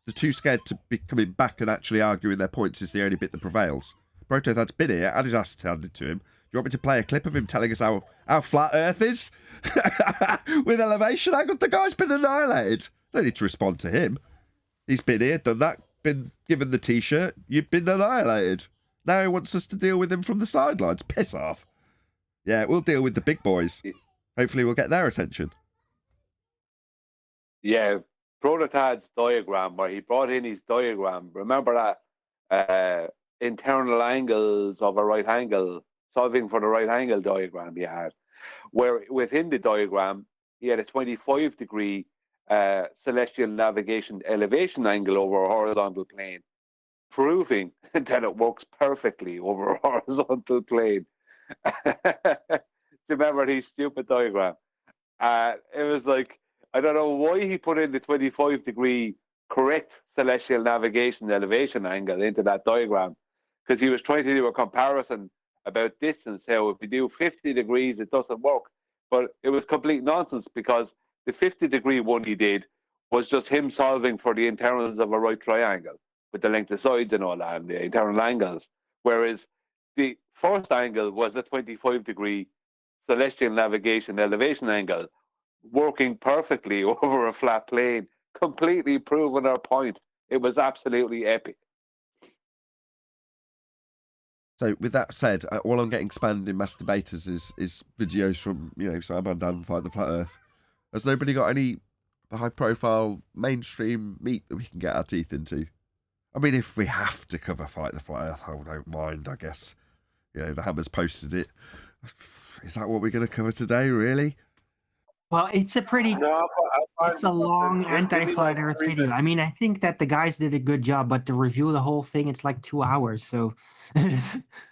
the too scared to be coming back and actually arguing their points is the only bit that prevails. Protothad's been here, had his ass handed to him. Do you want me to play a clip of him telling us how flat Earth is? With elevation angle, the guy's been annihilated. Don't need to respond to him. He's been here, done that, been given the t-shirt, you've been annihilated. Now he wants us to deal with him from the sidelines. Piss off. Yeah, we'll deal with the big boys. Hopefully we'll get their attention. Yeah, Protothad's diagram, where he brought in his diagram. Remember that internal angles of a right angle, solving for the right angle diagram he had, where within the diagram he had a 25-degree celestial navigation elevation angle over a horizontal plane, proving that it works perfectly over a horizontal plane. Do you remember his stupid diagram? It was like, I don't know why he put in the 25-degree correct celestial navigation elevation angle into that diagram, because he was trying to do a comparison about distance, how if you do 50 degrees, it doesn't work. But it was complete nonsense, because the 50-degree one he did was just him solving for the internals of a right triangle with the length of sides and all that, and the internal angles. Whereas the first angle was a 25-degree celestial navigation elevation angle, working perfectly over a flat plane, completely proving our point. It was absolutely epic. So with that said, all I'm getting spammed in masturbators is videos from, Simon Dan and Fight the Flat Earth. Has nobody got any high-profile mainstream meat that we can get our teeth into? I mean, if we have to cover Fight the Flat Earth, I don't mind, I guess. The Hammer's posted it. Is that what we're going to cover today, really? Well, it's a pretty, it's a long anti-flat Earth video. I mean, I think that the guys did a good job, but to review the whole thing, it's like 2 hours. So,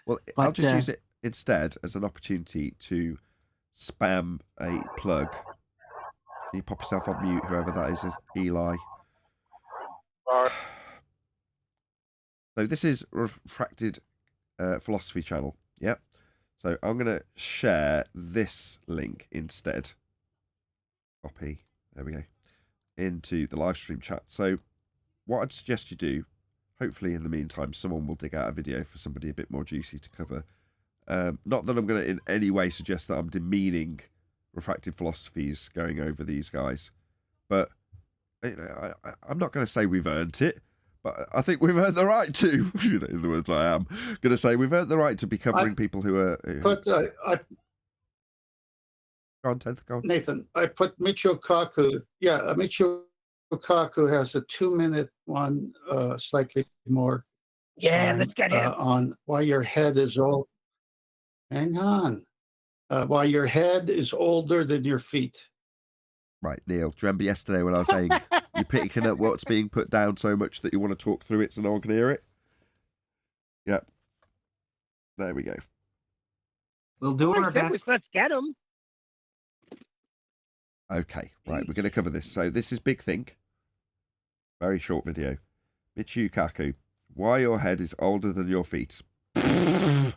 well, I'll just use it instead as an opportunity to spam a plug. Can you pop yourself on mute, whoever that is, Eli? So this is Refracted Philosophy channel. Yep. So I'm going to share this link instead. Copy. There we go. Into the live stream chat. So what I'd suggest you do, hopefully in the meantime, someone will dig out a video for somebody a bit more juicy to cover. Not that I'm going to in any way suggest that I'm demeaning Refracted Philosophies going over these guys, but I'm not going to say we've earned it, but I think we've earned the right to. In the words I am going to say, we've earned the right to be covering people who are. Go on, Ted. Go on. Nathan, I put Michio Kaku. Yeah, Michio Kaku has a 2-minute one, slightly more. Yeah, time, let's get him. On why your head is old. Hang on. Why your head is older than your feet. Right, Neil. Do you remember yesterday when I was saying You're picking up what's being put down so much that you want to talk through it so no one can hear it. Yep. There we go. We'll do our best. Let's get him. Okay, right, we're going to cover this. So this is Big Think. Very short video. Michio Kaku, why your head is older than your feet. I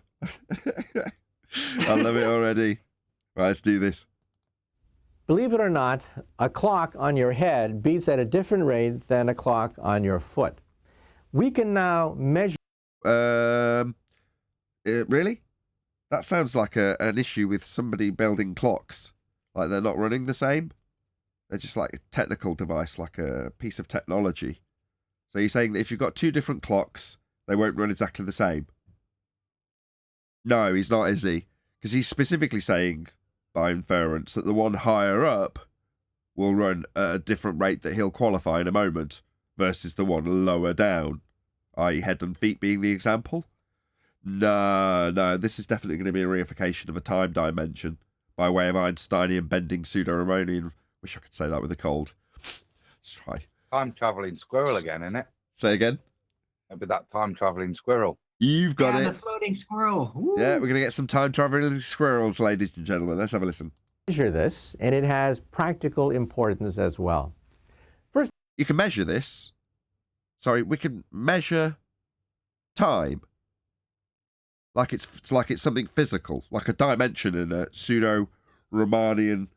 love it already. Right, let's do this. Believe it or not, a clock on your head beats at a different rate than a clock on your foot. We can now measure... Really? That sounds like an issue with somebody building clocks. Like they're not running the same. They're just like a technical device, like a piece of technology. So you're saying that if you've got two different clocks, they won't run exactly the same? No, he's not, is he? Because he's specifically saying, by inference, that the one higher up will run at a different rate that he'll qualify in a moment versus the one lower down, i.e. head and feet being the example. No, this is definitely going to be a reification of a time dimension by way of Einsteinian bending pseudo-Riemannian. Wish I could say that with a cold. Let's try. Time-travelling squirrel again, isn't it? Say again? Maybe that time-travelling squirrel. You've got it. The floating squirrel. Woo. Yeah, we're going to get some time-traveling squirrels, ladies and gentlemen. Let's have a listen. Measure this, and it has practical importance as well. First, you can measure this. Sorry, we can measure time. Like it's something physical, like a dimension in a pseudo-Riemannian,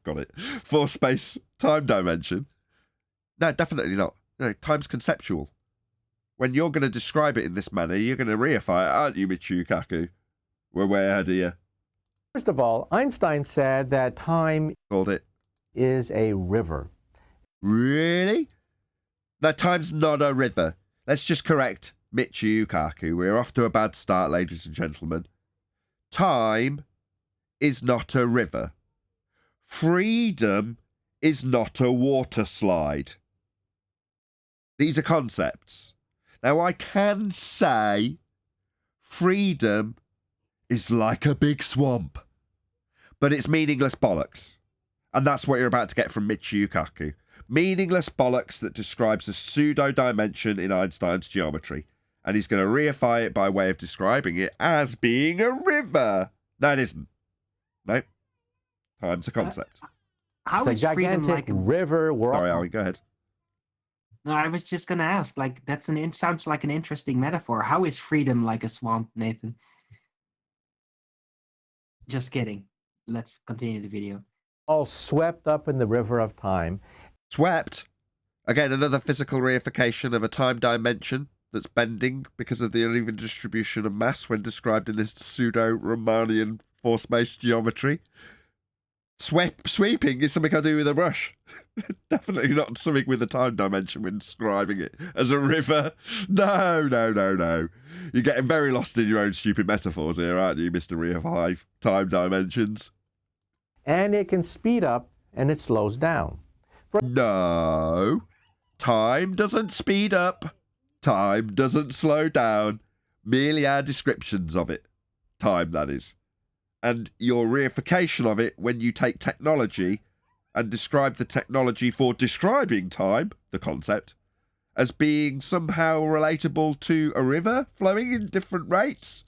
got it, four-space time dimension. No, definitely not. No, time's conceptual. When you're going to describe it in this manner, you're going to reify it, aren't you, Michio Kaku? We're way ahead of you. First of all, Einstein said that time called it is a river. Really? No, time's not a river. Let's just correct Michio Kaku. We're off to a bad start, ladies and gentlemen. Time is not a river. Freedom is not a water slide. These are concepts. Now, I can say freedom is like a big swamp, but it's meaningless bollocks. And that's what you're about to get from Michio Kaku. Meaningless bollocks that describes a pseudo-dimension in Einstein's geometry. And he's going to reify it by way of describing it as being a river. No, it isn't. No. Time's a concept. It's a gigantic river. Sorry, Ari, go ahead. No, I was just going to ask, like, sounds like an interesting metaphor. How is freedom like a swamp, Nathan? Just kidding. Let's continue the video. All swept up in the river of time. Swept? Again, another physical reification of a time dimension that's bending because of the uneven distribution of mass when described in this pseudo-Riemannian four-space geometry. Sweeping is something I do with a brush. Definitely not something with a time dimension when describing it as a river. No. You're getting very lost in your own stupid metaphors here, aren't you, Mr. Reify time dimensions? And it can speed up and it slows down. No. Time doesn't speed up. Time doesn't slow down. Merely our descriptions of it. Time, that is. And your reification of it when you take technology and describe the technology for describing time, the concept, as being somehow relatable to a river flowing in different rates.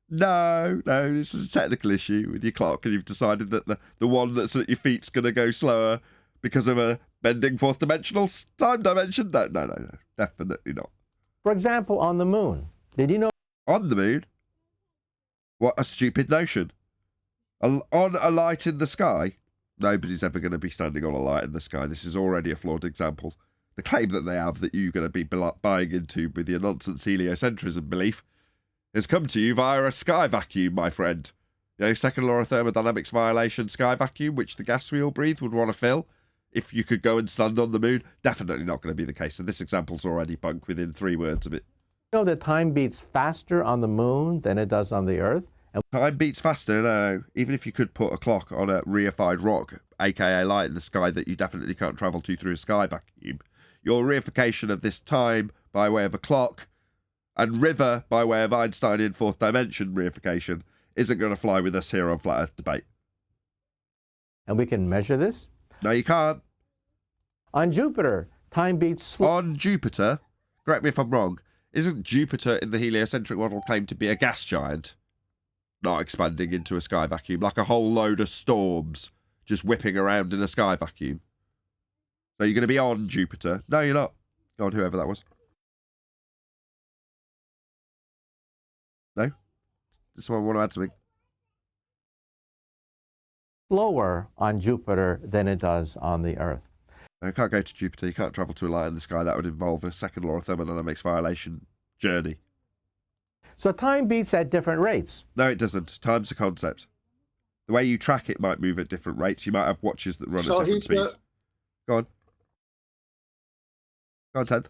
No, this is a technical issue with your clock, and you've decided that the one that's at your feet's going to go slower because of a bending fourth dimensional time dimension. No, definitely not. For example, on the moon. Did you know? On the moon? What a stupid notion. On a light in the sky? Nobody's ever going to be standing on a light in the sky. This is already a flawed example. The claim that they have that you're going to be buying into with your nonsense heliocentrism belief has come to you via a sky vacuum, my friend. You know, second law of thermodynamics violation sky vacuum, which the gas we all breathe would want to fill. If you could go and stand on the moon, definitely not going to be the case. So this example's already bunk within 3 words of it. You know that time beats faster on the moon than it does on the Earth? And time beats faster, no. Even if you could put a clock on a reified rock, aka light in the sky that you definitely can't travel to through a sky vacuum, your reification of this time by way of a clock and river by way of Einsteinian fourth dimension reification isn't going to fly with us here on Flat Earth Debate. And we can measure this? No, you can't. On Jupiter, time beats on Jupiter. Correct me if I'm wrong. Isn't Jupiter in the heliocentric model claimed to be a gas giant, not expanding into a sky vacuum, like a whole load of storms just whipping around in a sky vacuum? So you're going to be on Jupiter? No, you're not. Go on, whoever that was. No? Does someone want to add something? slower on Jupiter than it does on the Earth. You can't go to Jupiter. You can't travel to a light in the sky. That would involve a second law of thermodynamics violation journey. So time beats at different rates. No, it doesn't. Time's a concept. The way you track it might move at different rates. You might have watches that run at different speeds. Go on. Go on, Ted.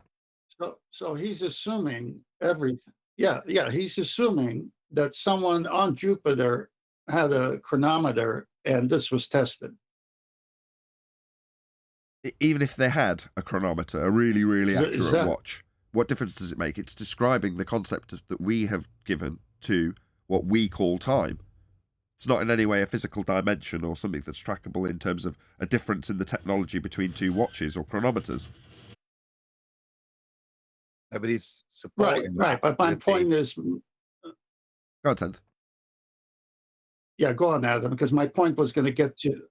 So he's assuming everything. Yeah, he's assuming that someone on Jupiter had a chronometer and this was tested. Even if they had a chronometer, a really, really accurate watch, what difference does it make? It's describing the concept that we have given to what we call time. It's not in any way a physical dimension or something that's trackable in terms of a difference in the technology between two watches or chronometers. Nobody's supporting right. But my point is... Go on, Tenth. Yeah, go on, Adam, because my point was going to get to...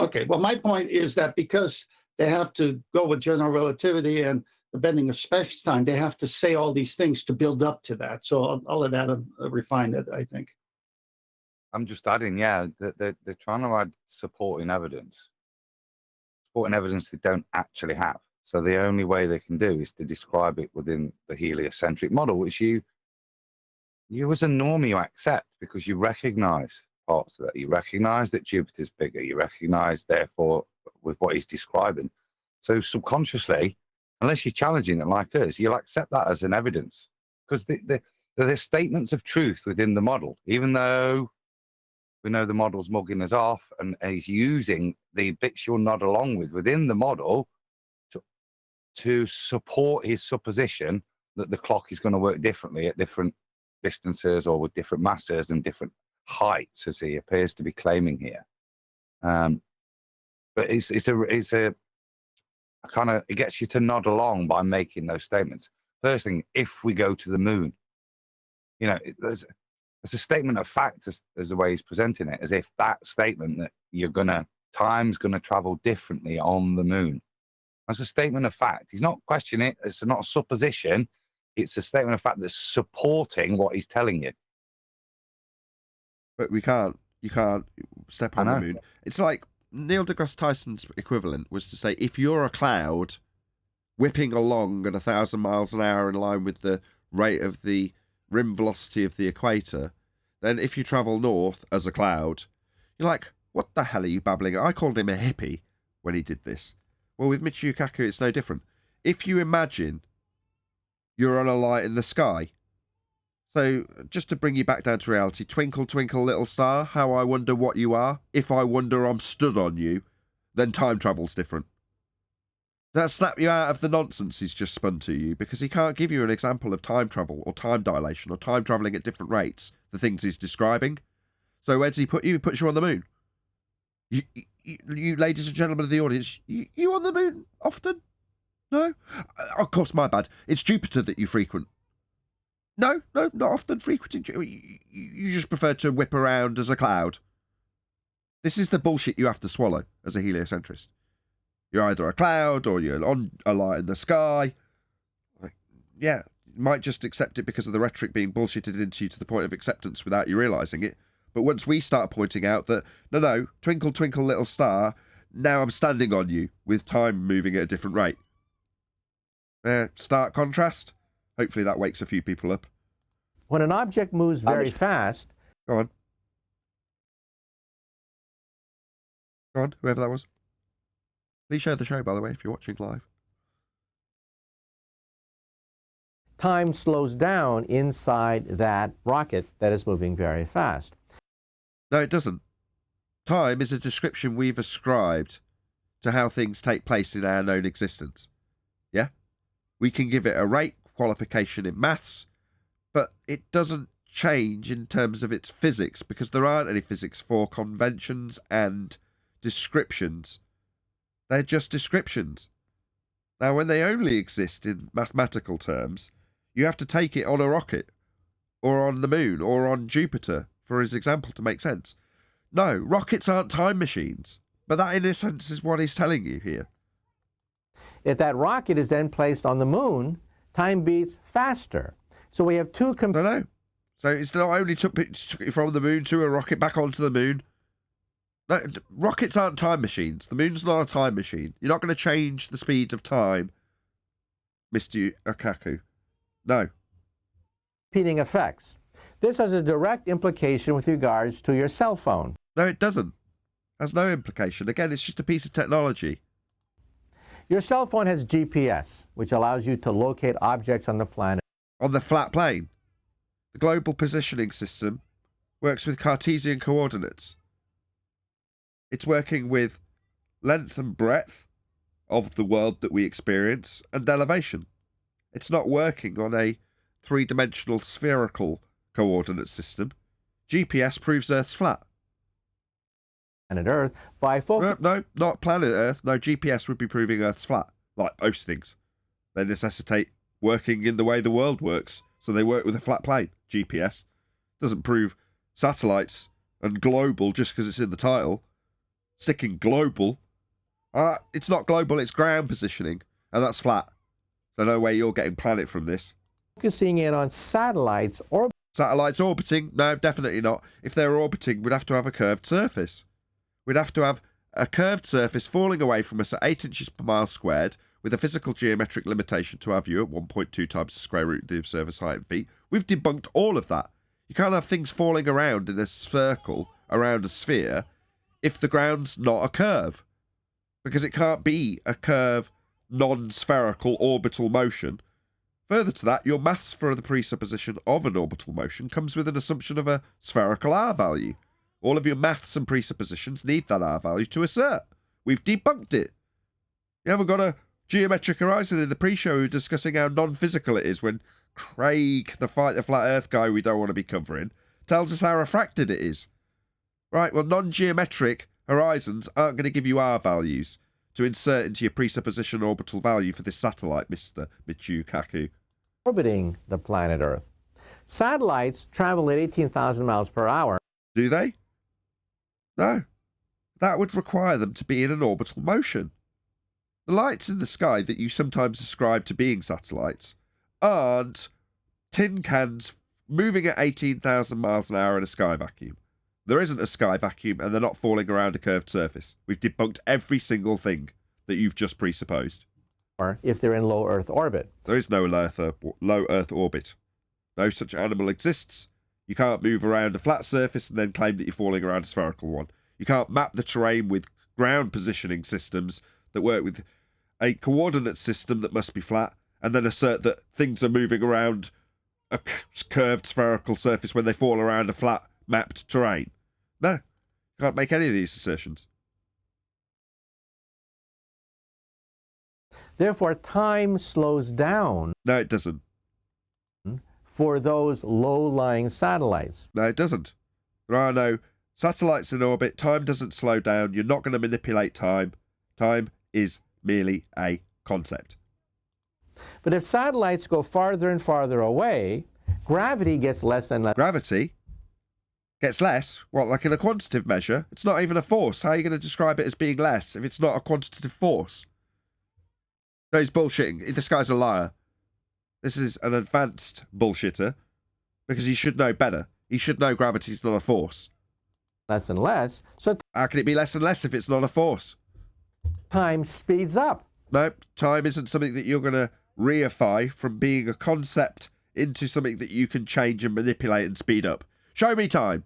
Okay, well, my point is that because they have to go with general relativity and the bending of space-time, they have to say all these things to build up to that. So I'll let Adam refine it, I think. I'm just adding, that they're trying to add supporting evidence they don't actually have. So the only way they can do is to describe it within the heliocentric model, which you as a normie you accept because you recognize parts of that. You recognize that Jupiter's bigger. You recognize, therefore, with what he's describing. So subconsciously, unless you're challenging it like us, you'll accept that as an evidence because there's statements of truth within the model, even though we know the model's mugging us off and he's using the bits you'll nod along with within the model to support his supposition that the clock is going to work differently at different distances or with different masses and different heights, as he appears to be claiming here. But it's a kind of, it gets you to nod along by making those statements. First thing, if we go to the moon, there's a statement of fact as the way he's presenting it, as if that statement that time's gonna travel differently on the moon. That's a statement of fact. He's not questioning it. It's not a supposition. It's a statement of fact that's supporting what he's telling you. But you can't step on the moon. It's like Neil deGrasse Tyson's equivalent was to say, if you're a cloud whipping along at 1,000 miles an hour in line with the rate of the rim velocity of the equator, then if you travel north as a cloud, you're like, what the hell are you babbling? I called him a hippie when he did this. Well, with Michio Kaku, it's no different. If you imagine you're on a light in the sky, so just to bring you back down to reality, twinkle, twinkle, little star, how I wonder what you are. If I wonder I'm stood on you, then time travel's different. That snap you out of the nonsense he's just spun to you, because he can't give you an example of time travel or time dilation or time travelling at different rates, the things he's describing. So where does he put you? He puts you on the moon. You ladies and gentlemen of the audience, you on the moon often? No? Of course, my bad. It's Jupiter that you frequent. No, not often frequenting. You just prefer to whip around as a cloud. This is the bullshit you have to swallow as a heliocentrist. You're either a cloud or you're on a light in the sky. You might just accept it because of the rhetoric being bullshitted into you to the point of acceptance without you realising it. But once we start pointing out that, no, twinkle, twinkle, little star, now I'm standing on you with time moving at a different rate. Stark contrast. Hopefully that wakes a few people up. When an object moves very fast... Go on, whoever that was. Please share the show, by the way, if you're watching live. Time slows down inside that rocket that is moving very fast. No, it doesn't. Time is a description we've ascribed to how things take place in our known existence. Yeah? We can give it a rate qualification in maths, but it doesn't change in terms of its physics because there aren't any physics for conventions and descriptions. They're just descriptions. Now, when they only exist in mathematical terms, you have to take it on a rocket, or on the moon, or on Jupiter, for his example to make sense. No, rockets aren't time machines. But that, in a sense, is what he's telling you here. If that rocket is then placed on the moon, time beats faster. So we have two... No. So it's not only took it from the moon to a rocket back onto the moon. No, rockets aren't time machines. The moon's not a time machine. You're not going to change the speed of time, Mr. Kaku. No. Competing effects. This has a direct implication with regards to your cell phone. No, it doesn't. Has no implication. Again, it's just a piece of technology. Your cell phone has GPS, which allows you to locate objects on the planet. On the flat plane. The global positioning system works with Cartesian coordinates. It's working with length and breadth of the world that we experience and elevation. It's not working on a three-dimensional spherical coordinate system. GPS proves Earth's flat. Planet Earth by focusing... No, not planet Earth. No, GPS would be proving Earth's flat, like most things. They necessitate working in the way the world works, so they work with a flat plane. GPS doesn't prove satellites and global just because it's in the title. Sticking global, it's not global, it's ground positioning, and that's flat. So no way you're getting planet from this. Focusing in on satellites or... Satellites orbiting? No, definitely not. If they're orbiting, we'd have to have a curved surface. We'd have to have a curved surface falling away from us at 8 inches per mile squared with a physical geometric limitation to our view at 1.2 times the square root of the observer's height in feet. We've debunked all of that. You can't have things falling around in a circle around a sphere if the ground's not a curve. Because it can't be a curve, non-spherical orbital motion. Further to that, your maths for the presupposition of an orbital motion comes with an assumption of a spherical R value. All of your maths and presuppositions need that R value to assert. We've debunked it. You haven't got a geometric horizon in the pre-show discussing how non-physical it is when Craig, the Fight the Flat Earth guy we don't want to be covering, tells us how refracted it is. Right, well, non-geometric horizons aren't going to give you R values to insert into your presupposition orbital value for this satellite, Mr. Michio Kaku. Orbiting the planet Earth. Satellites travel at 18,000 miles per hour. Do they? No. That would require them to be in an orbital motion. The lights in the sky that you sometimes ascribe to being satellites aren't tin cans moving at 18,000 miles an hour in a sky vacuum. There isn't a sky vacuum and they're not falling around a curved surface. We've debunked every single thing that you've just presupposed. Or if they're in low Earth orbit. There is no low Earth orbit. No such animal exists. You can't move around a flat surface and then claim that you're falling around a spherical one. You can't map the terrain with ground positioning systems that work with a coordinate system that must be flat and then assert that things are moving around a curved spherical surface when they fall around a flat mapped terrain. No, you can't make any of these assertions. Therefore, time slows down. No, it doesn't. For those low-lying satellites. No, it doesn't. There are no satellites in orbit. Time doesn't slow down. You're not going to manipulate time. Time is merely a concept. But if satellites go farther and farther away, gravity gets less and less. Gravity gets less? What, like in a quantitative measure? It's not even a force. How are you going to describe it as being less if it's not a quantitative force? No, he's bullshitting. This guy's a liar. This is an advanced bullshitter because he should know better. He should know gravity's not a force. Less and less. So how can it be less and less if it's not a force? Time speeds up. No, time isn't something that you're going to reify from being a concept into something that you can change and manipulate and speed up. Show me time.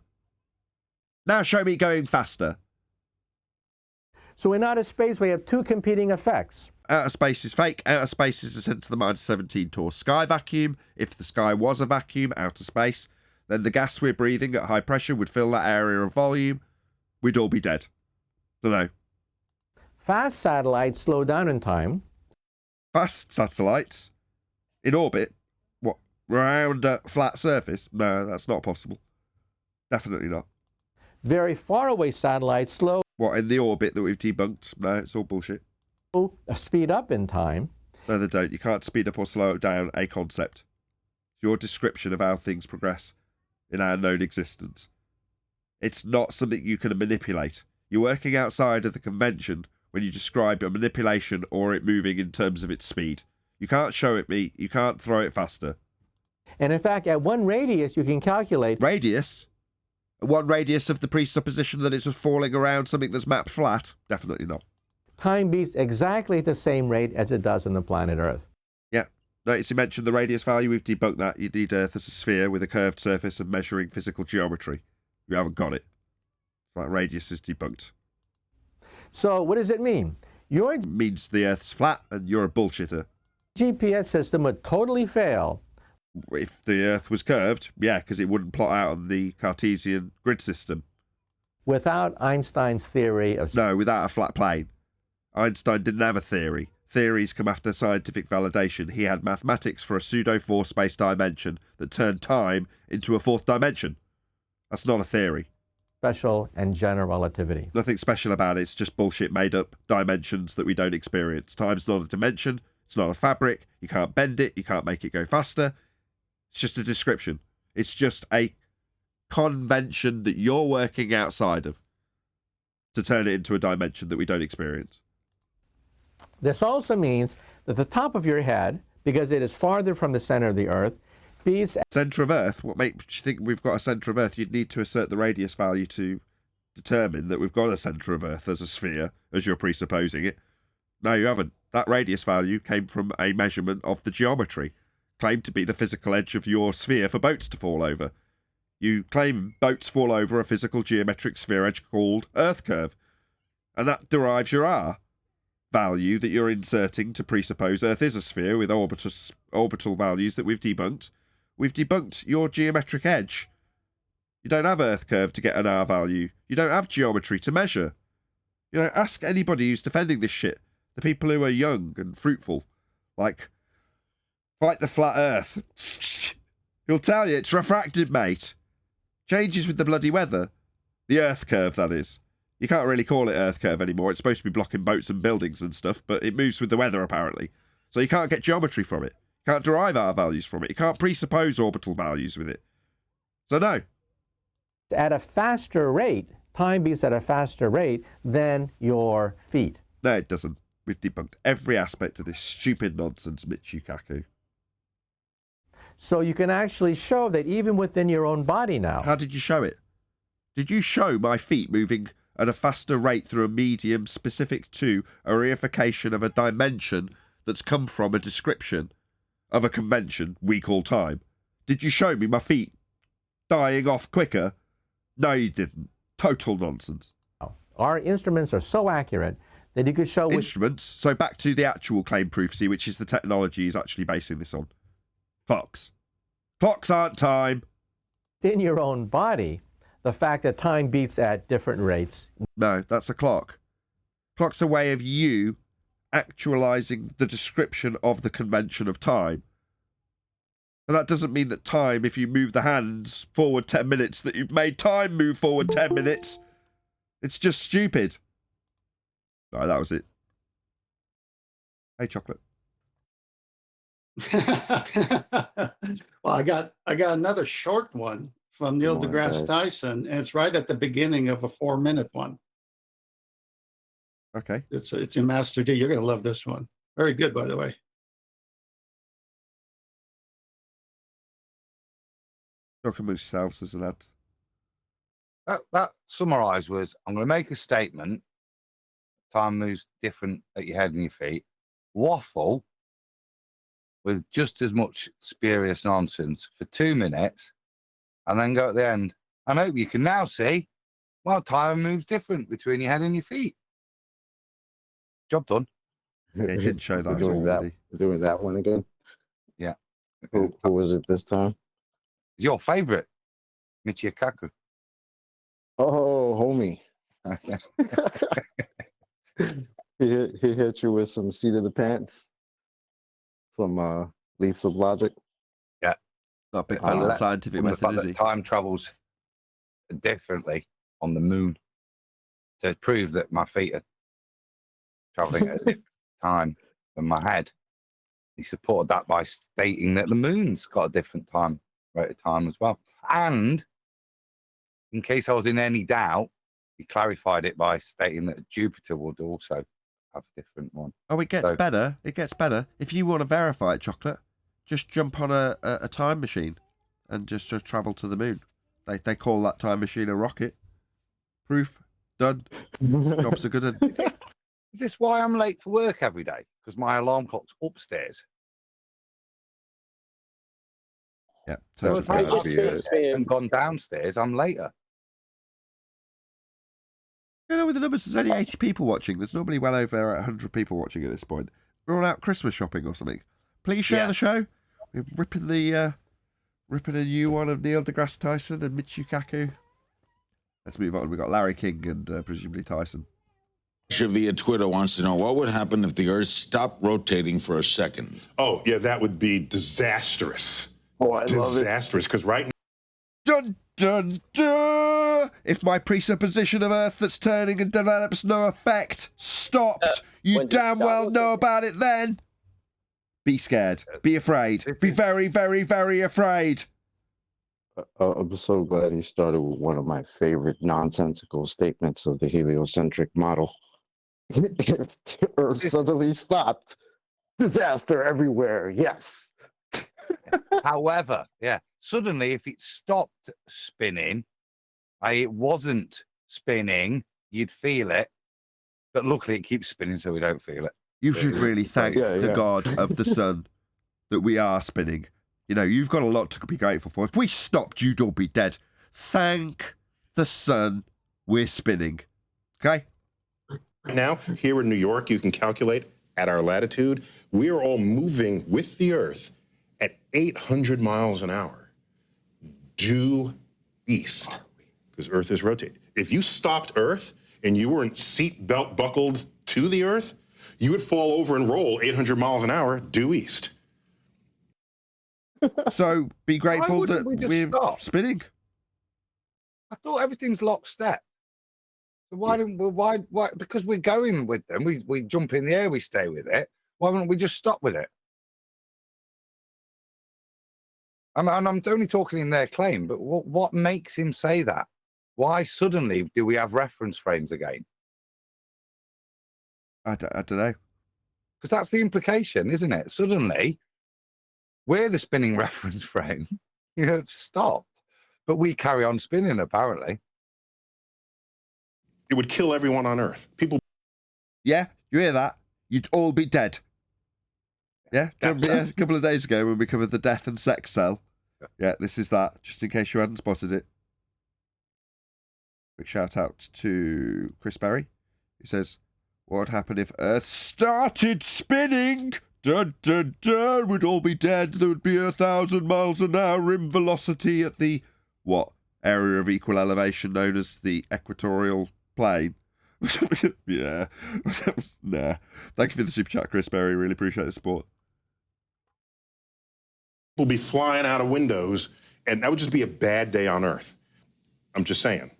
Now show me going faster. So in outer space, we have two competing effects. Outer space is fake. Outer space is a 10 to the minus 17 torr sky vacuum. If the sky was a vacuum, outer space, then the gas we're breathing at high pressure would fill that area of volume. We'd all be dead. Dunno. Fast satellites slow down in time. Fast satellites in orbit? What, around a flat surface? No, that's not possible. Definitely not. Very far away satellites slow. What, in the orbit that we've debunked? No, it's all bullshit. Speed up in time. No, they don't. You can't speed up or slow down a concept. It's your description of how things progress in our known existence. It's not something you can manipulate. You're working outside of the convention when you describe a manipulation or it moving in terms of its speed. You can't show it me. You can't throw it faster. And in fact, at one radius, you can calculate... Radius? One radius of the presupposition that it's just falling around something that's mapped flat? Definitely not. Time beats exactly at the same rate as it does on the planet Earth. Yeah. Notice you mentioned the radius value. We've debunked that. You need Earth as a sphere with a curved surface and measuring physical geometry. You haven't got it. That radius is debunked. So what does it mean? Your It means the Earth's flat and you're a bullshitter. GPS system would totally fail. If the Earth was curved, yeah, because it wouldn't plot out on the Cartesian grid system. Without Einstein's theory of... No, without a flat plane. Einstein didn't have a theory. Theories come after scientific validation. He had mathematics for a pseudo-four space dimension that turned time into a fourth dimension. That's not a theory. Special and general relativity. Nothing special about it. It's just bullshit made up dimensions that we don't experience. Time's not a dimension. It's not a fabric. You can't bend it. You can't make it go faster. It's just a description. It's just a convention that you're working outside of to turn it into a dimension that we don't experience. This also means that the top of your head, because it is farther from the center of the Earth, beats... Centre of Earth? What makes you think we've got a centre of Earth? You'd need to assert the radius value to determine that we've got a centre of Earth as a sphere, as you're presupposing it. No, you haven't. That radius value came from a measurement of the geometry, claimed to be the physical edge of your sphere for boats to fall over. You claim boats fall over a physical geometric sphere edge called Earth curve, and that derives your R value that you're inserting to presuppose Earth is a sphere with orbital values that we've debunked. We've debunked your geometric edge. You don't have Earth curve to get an R value. You don't have geometry to measure. You know, ask anybody who's defending this shit. The people who are young and fruitful. Like, fight the flat Earth. He'll tell you it's refracted, mate. Changes with the bloody weather. The Earth curve, that is. You can't really call it Earth curve anymore. It's supposed to be blocking boats and buildings and stuff, but it moves with the weather, apparently. So you can't get geometry from it. You can't derive R values from it. You can't presuppose orbital values with it. So no. At a faster rate, time beats at a faster rate than your feet. No, it doesn't. We've debunked every aspect of this stupid nonsense, Michio Kaku. So you can actually show that even within your own body now. How did you show it? Did you show my feet moving at a faster rate through a medium specific to a reification of a dimension that's come from a description of a convention we call time? Did you show me my feet dying off quicker? No, you didn't. Total nonsense. Our instruments are so accurate that you could show... Instruments? So back to the actual claim proof, see, which is the technology he's actually basing this on. Clocks. Clocks aren't time. In your own body, the fact that time beats at different rates. No, that's a clock. Clock's a way of you actualizing the description of the convention of time. And that doesn't mean that time, if you move the hands forward 10 minutes, that you've made time move forward 10 minutes. It's just stupid. No, that was it. Hey, Chocolate. Well, I got another short one from Neil deGrasse Tyson, and it's right at the beginning of a 4-minute one. Okay. It's in Master D. You're gonna love this one. Very good, by the way. Talk amongst yourselves as an ad. That summarised was, I'm going to make a statement. Time moves different at your head and your feet. Waffle with just as much spurious nonsense for 2 minutes, and then go at the end. I hope you can now see, well, time moves different between your head and your feet. Job done. Yeah, it didn't show that. Doing that one again. Yeah. Who was it this time? Your favourite, Michio Kaku. Oh, homie. he hit you with some seat of the pants, some leaps of logic. Yeah. Not a big fan of the scientific method, is he? Time travels differently on the moon to prove that my feet are traveling at a different time than my head. He supported that by stating that the moon's got a different rate of time as well. And in case I was in any doubt, he clarified it by stating that Jupiter would also have a different one. Oh, it gets better. It gets better. If you want to verify it, Chocolate, just jump on a time machine and just travel to the moon. They call that time machine a rocket. Proof. Done. Jobs are good. Is this why I'm late for work every day? Because my alarm clock's upstairs. Yeah. So if I Totally. just and gone downstairs, I'm later. You know, with the numbers, there's only 80 people watching. There's normally well over 100 people watching at this point. We're all out Christmas shopping or something. Please share the show. We're ripping a new one of Neil deGrasse Tyson and Michio Kaku. Let's move on. We've got Larry King and presumably Tyson. Via Twitter wants to know what would happen if the Earth stopped rotating for a second. Oh, yeah, that would be disastrous. Oh, I love it. Disastrous, because right now... Dun, dun, dun! If my presupposition of Earth that's turning and develops no effect stopped, you damn well know about it then. Be scared. Be afraid. Be very, very, very afraid. I'm so glad he started with one of my favorite nonsensical statements of the heliocentric model. If the Earth suddenly stopped, disaster everywhere, yes. However, suddenly if it stopped spinning, it wasn't spinning, you'd feel it. But luckily it keeps spinning so we don't feel it. You should really thank the god of the sun that we are spinning. You know, you've got a lot to be grateful for. If we stopped, you'd all be dead. Thank the sun we're spinning. Okay? Now, here in New York, you can calculate at our latitude, we are all moving with the Earth at 800 miles an hour due east, because Earth is rotating. If you stopped Earth and you weren't seat belt buckled to the Earth, you would fall over and roll 800 miles an hour due east. So be grateful that we're spinning. I thought everything's lockstep. So why don't we? Why? Because we're going with them. We jump in the air. We stay with it. Why wouldn't we just stop with it? And I'm only talking in their claim, but what makes him say that? Why suddenly do we have reference frames again? I don't know. Because that's the implication, isn't it? Suddenly, we're the spinning reference frame. You have stopped, but we carry on spinning. Apparently, it would kill everyone on Earth. People. Yeah, you hear that? You'd all be dead. Yeah, a couple of days ago when we covered the death and sex cell. Yeah, this is that, just in case you hadn't spotted it. Quick shout out to Chris Berry, who says, what would happen if Earth started spinning? Dun, dun, dun, we'd all be dead. There would be 1,000 miles an hour in velocity at the, area of equal elevation known as the equatorial plane. Yeah. Nah. Thank you for the super chat, Chris Berry. Really appreciate the support. Will be flying out of windows, and that would just be a bad day on Earth. I'm just saying.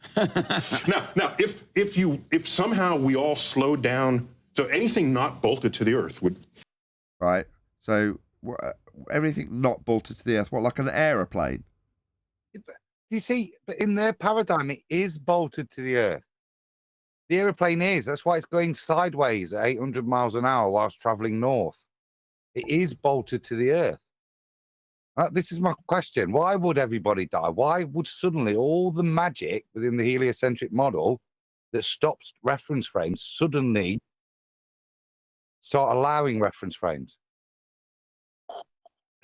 now, if somehow we all slowed down, so anything not bolted to the Earth would. Right. So everything not bolted to the Earth, like an aeroplane? You see, but in their paradigm, it is bolted to the Earth. The aeroplane is. That's why it's going sideways at 800 miles an hour whilst traveling north. It is bolted to the Earth. This is my question. Why would everybody die? Why would suddenly all the magic within the heliocentric model that stops reference frames suddenly start allowing reference frames?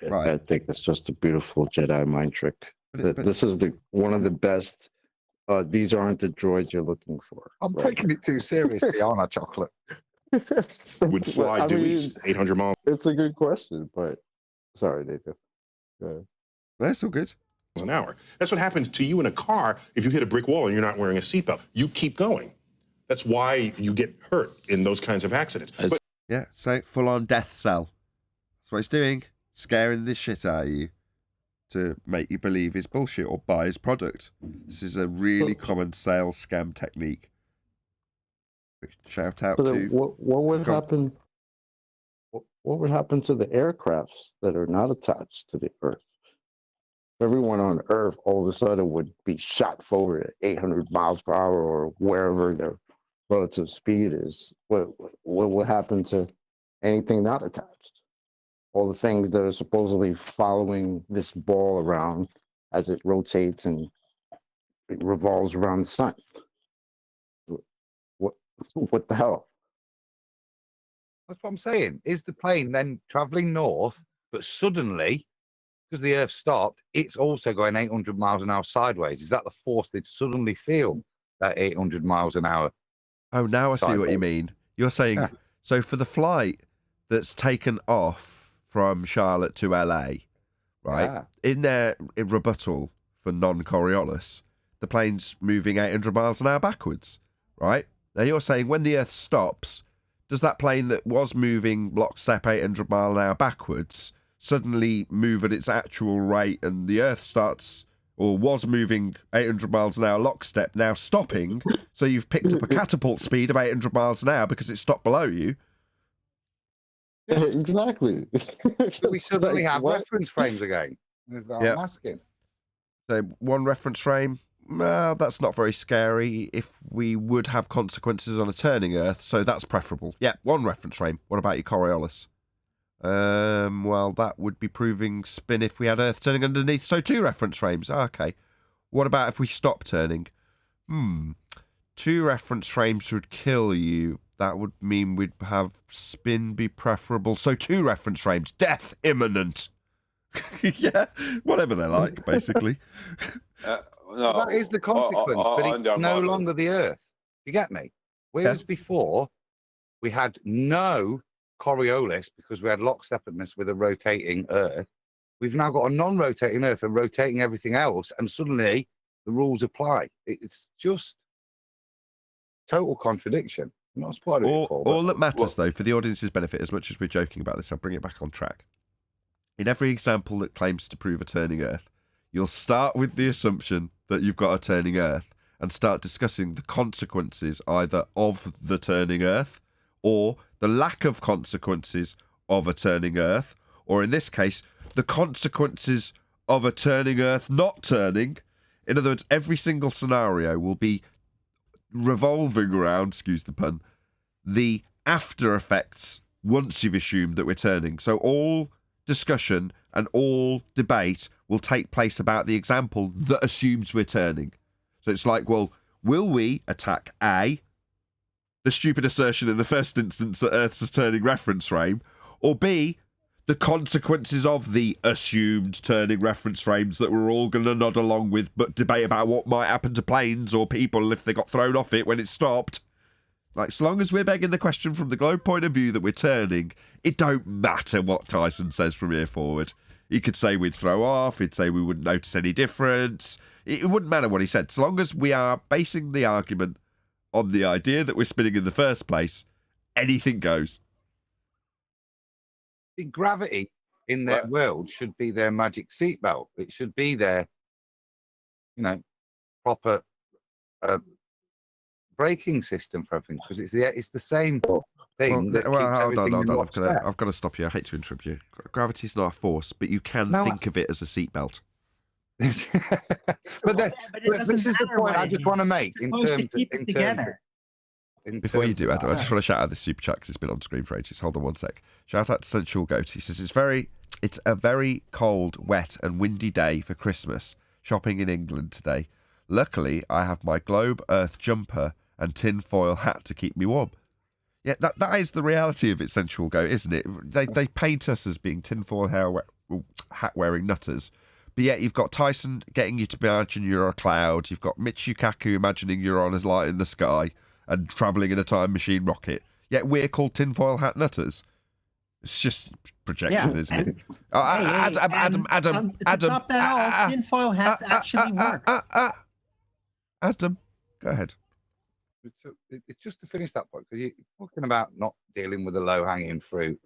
Right. I think it's just a beautiful Jedi mind trick. This is one of the best. These aren't the droids you're looking for. I'm taking it too seriously, aren't I, Chocolate? Would slide due east 800 miles. It's a good question, but sorry, Nathan. That's all good. An hour. That's what happens to you in a car if you hit a brick wall and you're not wearing a seatbelt. You keep going. That's why you get hurt in those kinds of accidents. Yeah, so full-on death cell. That's what it's doing. Scaring the shit out of you to make you believe his bullshit or buy his product. This is a really common sales scam technique. Shout out to... What would happen? What would happen to the aircrafts that are not attached to the Earth? Everyone on Earth all of a sudden would be shot forward at 800 miles per hour or wherever their relative speed is. What would happen to anything not attached? All the things that are supposedly following this ball around as it rotates and it revolves around the sun. What the hell? That's what I'm saying. Is the plane then traveling north, but suddenly, because the Earth stopped, it's also going 800 miles an hour sideways? Is that the force they'd suddenly feel that 800 miles an hour? Oh, now I see what you sideways? mean. You're saying, so for the flight that's taken off from Charlotte to LA, right? In their rebuttal for non-Coriolis, the plane's moving 800 miles an hour backwards, right? Now you're saying when the Earth stops, does that plane that was moving lockstep 800 mile an hour backwards suddenly move at its actual rate, and the Earth starts, or was moving 800 miles an hour lockstep, now stopping, so you've picked up a catapult speed of 800 miles an hour because it stopped below you? Yeah, exactly. Do we suddenly Like, have what? reference frames again? Is that Yeah. I'm asking? So one reference frame, well, that's not very scary if we would have consequences on a turning Earth, so that's preferable. Yeah, one reference frame. What about your Coriolis? Well, that would be proving spin if we had Earth turning underneath, so 2 reference frames. Okay. What about if we stop turning? 2 reference frames would kill you. That would mean we'd have spin be preferable, so 2 reference frames. Death imminent. Yeah, whatever they're like, basically. No, That is the consequence, but it's no longer the Earth. You get me? Whereas before, we had no Coriolis because we had lockstepness with a rotating Earth. We've now got a non-rotating Earth and rotating everything else, and suddenly the rules apply. It's just total contradiction. I'm not spotted it before, All that matters, though, for the audience's benefit, as much as we're joking about this, I'll bring it back on track. In every example that claims to prove a turning Earth, you'll start with the assumption that you've got a turning Earth and start discussing the consequences either of the turning Earth or the lack of consequences of a turning Earth, or in this case, the consequences of a turning Earth not turning. In other words, every single scenario will be revolving around, excuse the pun, the after effects once you've assumed that we're turning. So all discussion and all debate will take place about the example that assumes we're turning. So it's like, well, will we attack A, the stupid assertion in the first instance that Earth's a turning reference frame, or B, the consequences of the assumed turning reference frames that we're all going to nod along with, but debate about what might happen to planes or people if they got thrown off it when it stopped. Like, so long as we're begging the question from the globe point of view that we're turning, it don't matter what Tyson says from here forward. He could say we'd throw off, he'd say we wouldn't notice any difference. It wouldn't matter what he said. So long as we are basing the argument on the idea that we're spinning in the first place, anything goes. The gravity in their world should be their magic seatbelt. It should be their, proper braking system for everything, because it's the same thing that keeps everything in lockstep. I've got to stop you. I hate to interrupt you. Gravity's not a force, but you can think of it as a seatbelt. but this is the point I just want to make in terms of Before you do, Adam, I just want to shout out this super chat because it's been on screen for ages. Hold on one sec. Shout out to Sensual Goat. He says it's a very cold, wet, and windy day for Christmas. Shopping in England today. Luckily, I have my Globe Earth jumper and tinfoil hat to keep me warm. Yeah, that is the reality of it, Sensual Goat, isn't it? They paint us as being tinfoil hat wearing nutters. But yet you've got Tyson getting you to imagine you're a cloud. You've got Michio Kaku imagining you're on a light in the sky and travelling in a time machine rocket. Yet we're called tinfoil hat nutters. It's just projection, isn't it? Adam. To top that off, tinfoil hats actually work. Adam, go ahead. It's just to finish that point, because you're talking about not dealing with the low-hanging fruit,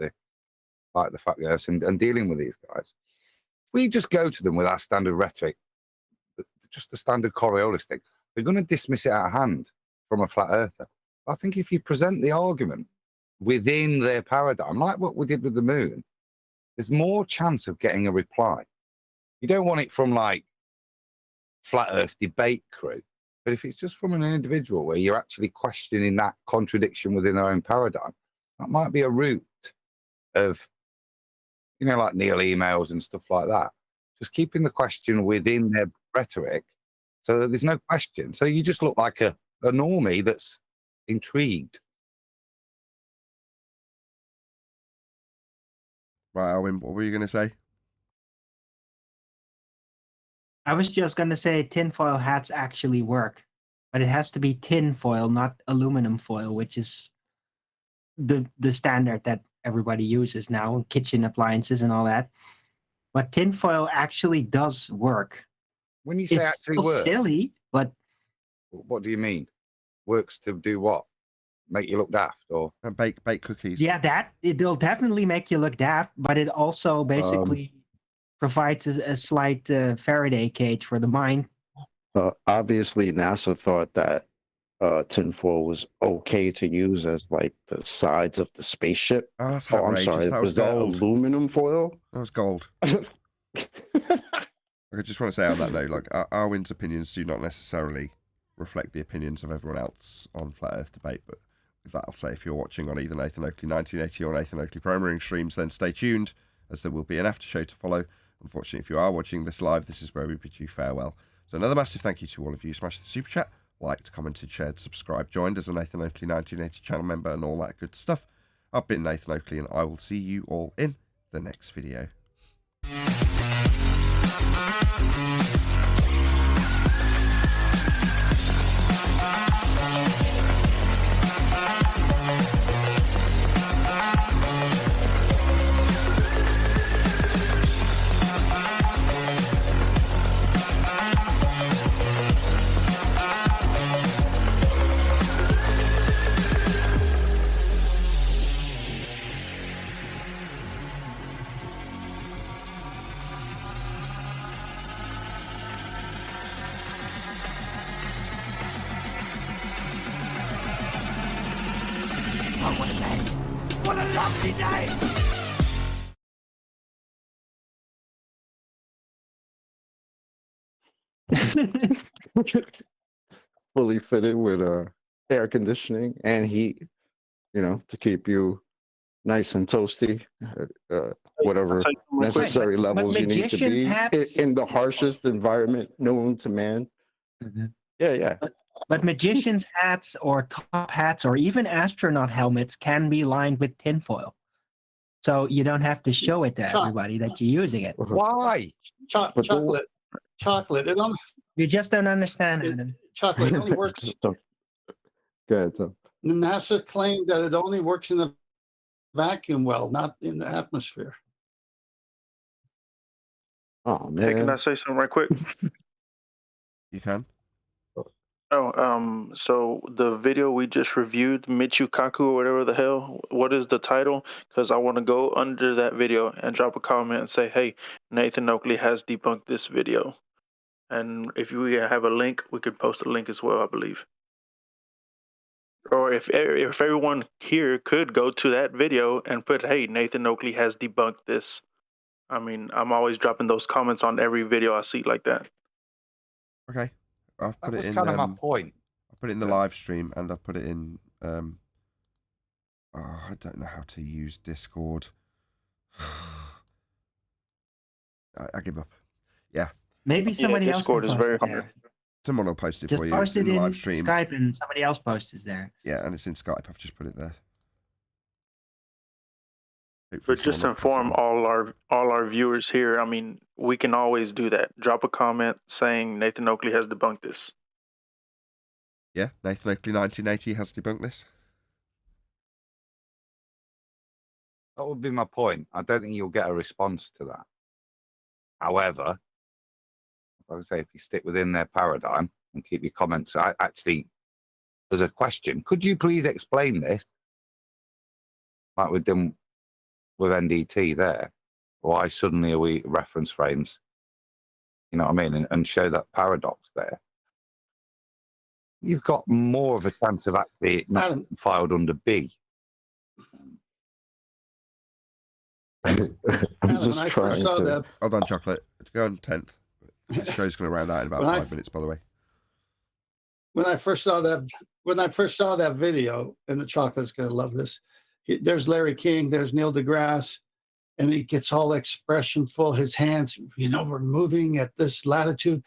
like the fact that and dealing with these guys. We just go to them with our standard rhetoric, just the standard Coriolis thing. They're going to dismiss it out of hand from a flat earther. I think if you present the argument within their paradigm, like what we did with the moon, there's more chance of getting a reply. You don't want it from like flat earth debate crew, but if it's just from an individual where you're actually questioning that contradiction within their own paradigm, that might be a route of, you know, like Neil emails and stuff like that. Just keeping the question within their rhetoric so that there's no question. So you just look like a normie that's intrigued. Right, Alwyn, what were you going to say? I was just going to say tinfoil hats actually work, but it has to be tin foil, not aluminum foil, which is the standard that everybody uses now in kitchen appliances and all that. But tinfoil actually does work. When you say it's actually still work, silly, but what do you mean? Works to do what? Make you look daft, or bake cookies? yeah, it'll definitely make you look daft, but it also basically provides a slight Faraday cage for the mind. Obviously, NASA thought that tinfoil was okay to use as like the sides of the spaceship. Oh, that's I'm outrageous. sorry. That was gold. That aluminum foil? That was gold. I just want to say on that note, like, Arwin's opinions do not necessarily reflect the opinions of everyone else on Flat Earth Debate, but with that, I'll say if you're watching on either Nathan Oakley 1980 or Nathan Oakley Programming streams, then stay tuned, as there will be an after show to follow. Unfortunately, if you are watching this live, this is where we bid you farewell. So another massive thank you to all of you. Smash the super chat, liked, commented, shared, subscribed, joined as a Nathan Oakley 1980 channel member, and all that good stuff. I've been Nathan Oakley, and I will see you all in the next video. What a lovely day! Fully fitted with air conditioning and heat, you know, to keep you nice and toasty, whatever necessary levels you need to be in the harshest environment known to man. Yeah. But magicians' hats or top hats or even astronaut helmets can be lined with tinfoil. So you don't have to show it to everybody that you're using it. Why? Chocolate. It only, you just don't understand, Adam. Chocolate only works. Go ahead, Tom. NASA claimed that it only works in the vacuum well, not in the atmosphere. Oh, man. Hey, can I say something right quick? You can. Oh, so the video we just reviewed, Michio Kaku or whatever the hell, what is the title? Because I want to go under that video and drop a comment and say, hey, Nathan Oakley has debunked this video. And if we have a link, we could post a link as well, I believe. Or if everyone here could go to that video and put, hey, Nathan Oakley has debunked this. I mean, I'm always dropping those comments on every video I see like that. Okay. I've put that it was in. kind of my point. I put it in the live stream, and I put it in. I don't know how to use Discord. I give up. Yeah. Maybe somebody else. Discord is very hard. Someone will post it Just for you. post It's it in in live stream. Skype, and somebody else posts it there. Yeah, and it's in Skype. I've just put it there. But just to inform all our viewers here, I mean, we can always do that. Drop a comment saying Nathan Oakley has debunked this. Yeah, Nathan Oakley 1980 has debunked this. That would be my point. I don't think you'll get a response to that. However, like I say, if you stick within their paradigm and keep your comments, actually, there's a question. Could you please explain this? Like we've done with NDT there. Why suddenly are we reference frames? You know what I mean? And show that paradox there. You've got more of a chance of actually not filed under B. I'm when just I trying first saw to. that, Hold on, Chocolate. Go on 10th. The show's going to round out in about When I 5 minutes, by the way. when I first saw that video, and the Chocolate's gonna love this. There's Larry King, there's Neil deGrasse, and he gets all expressionful. His hands, we're moving at this latitude,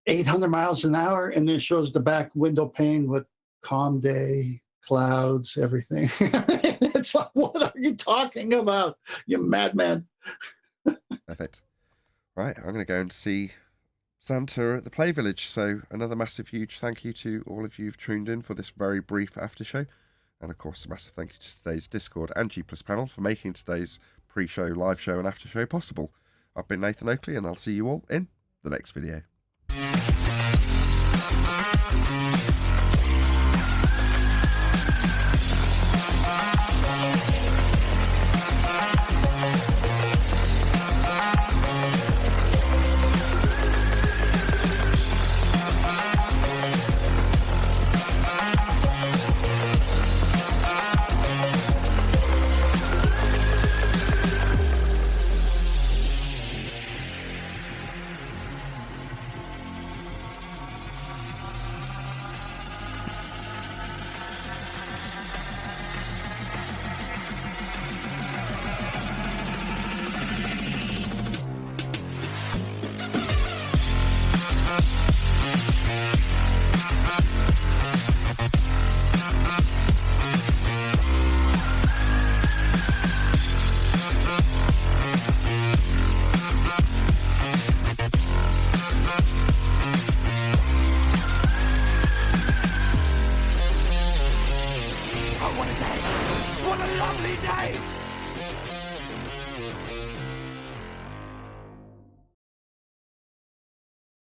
800 miles an hour, and then it shows the back window pane with calm day, clouds, everything. It's like, what are you talking about, you madman? Perfect. Right, I'm going to go and see Santa at the Play Village. So another massive, huge thank you to all of you who've tuned in for this very brief after show. And of course, a massive thank you to today's Discord and G Plus panel for making today's pre-show, live show and after show possible. I've been Nathan Oakley, and I'll see you all in the next video.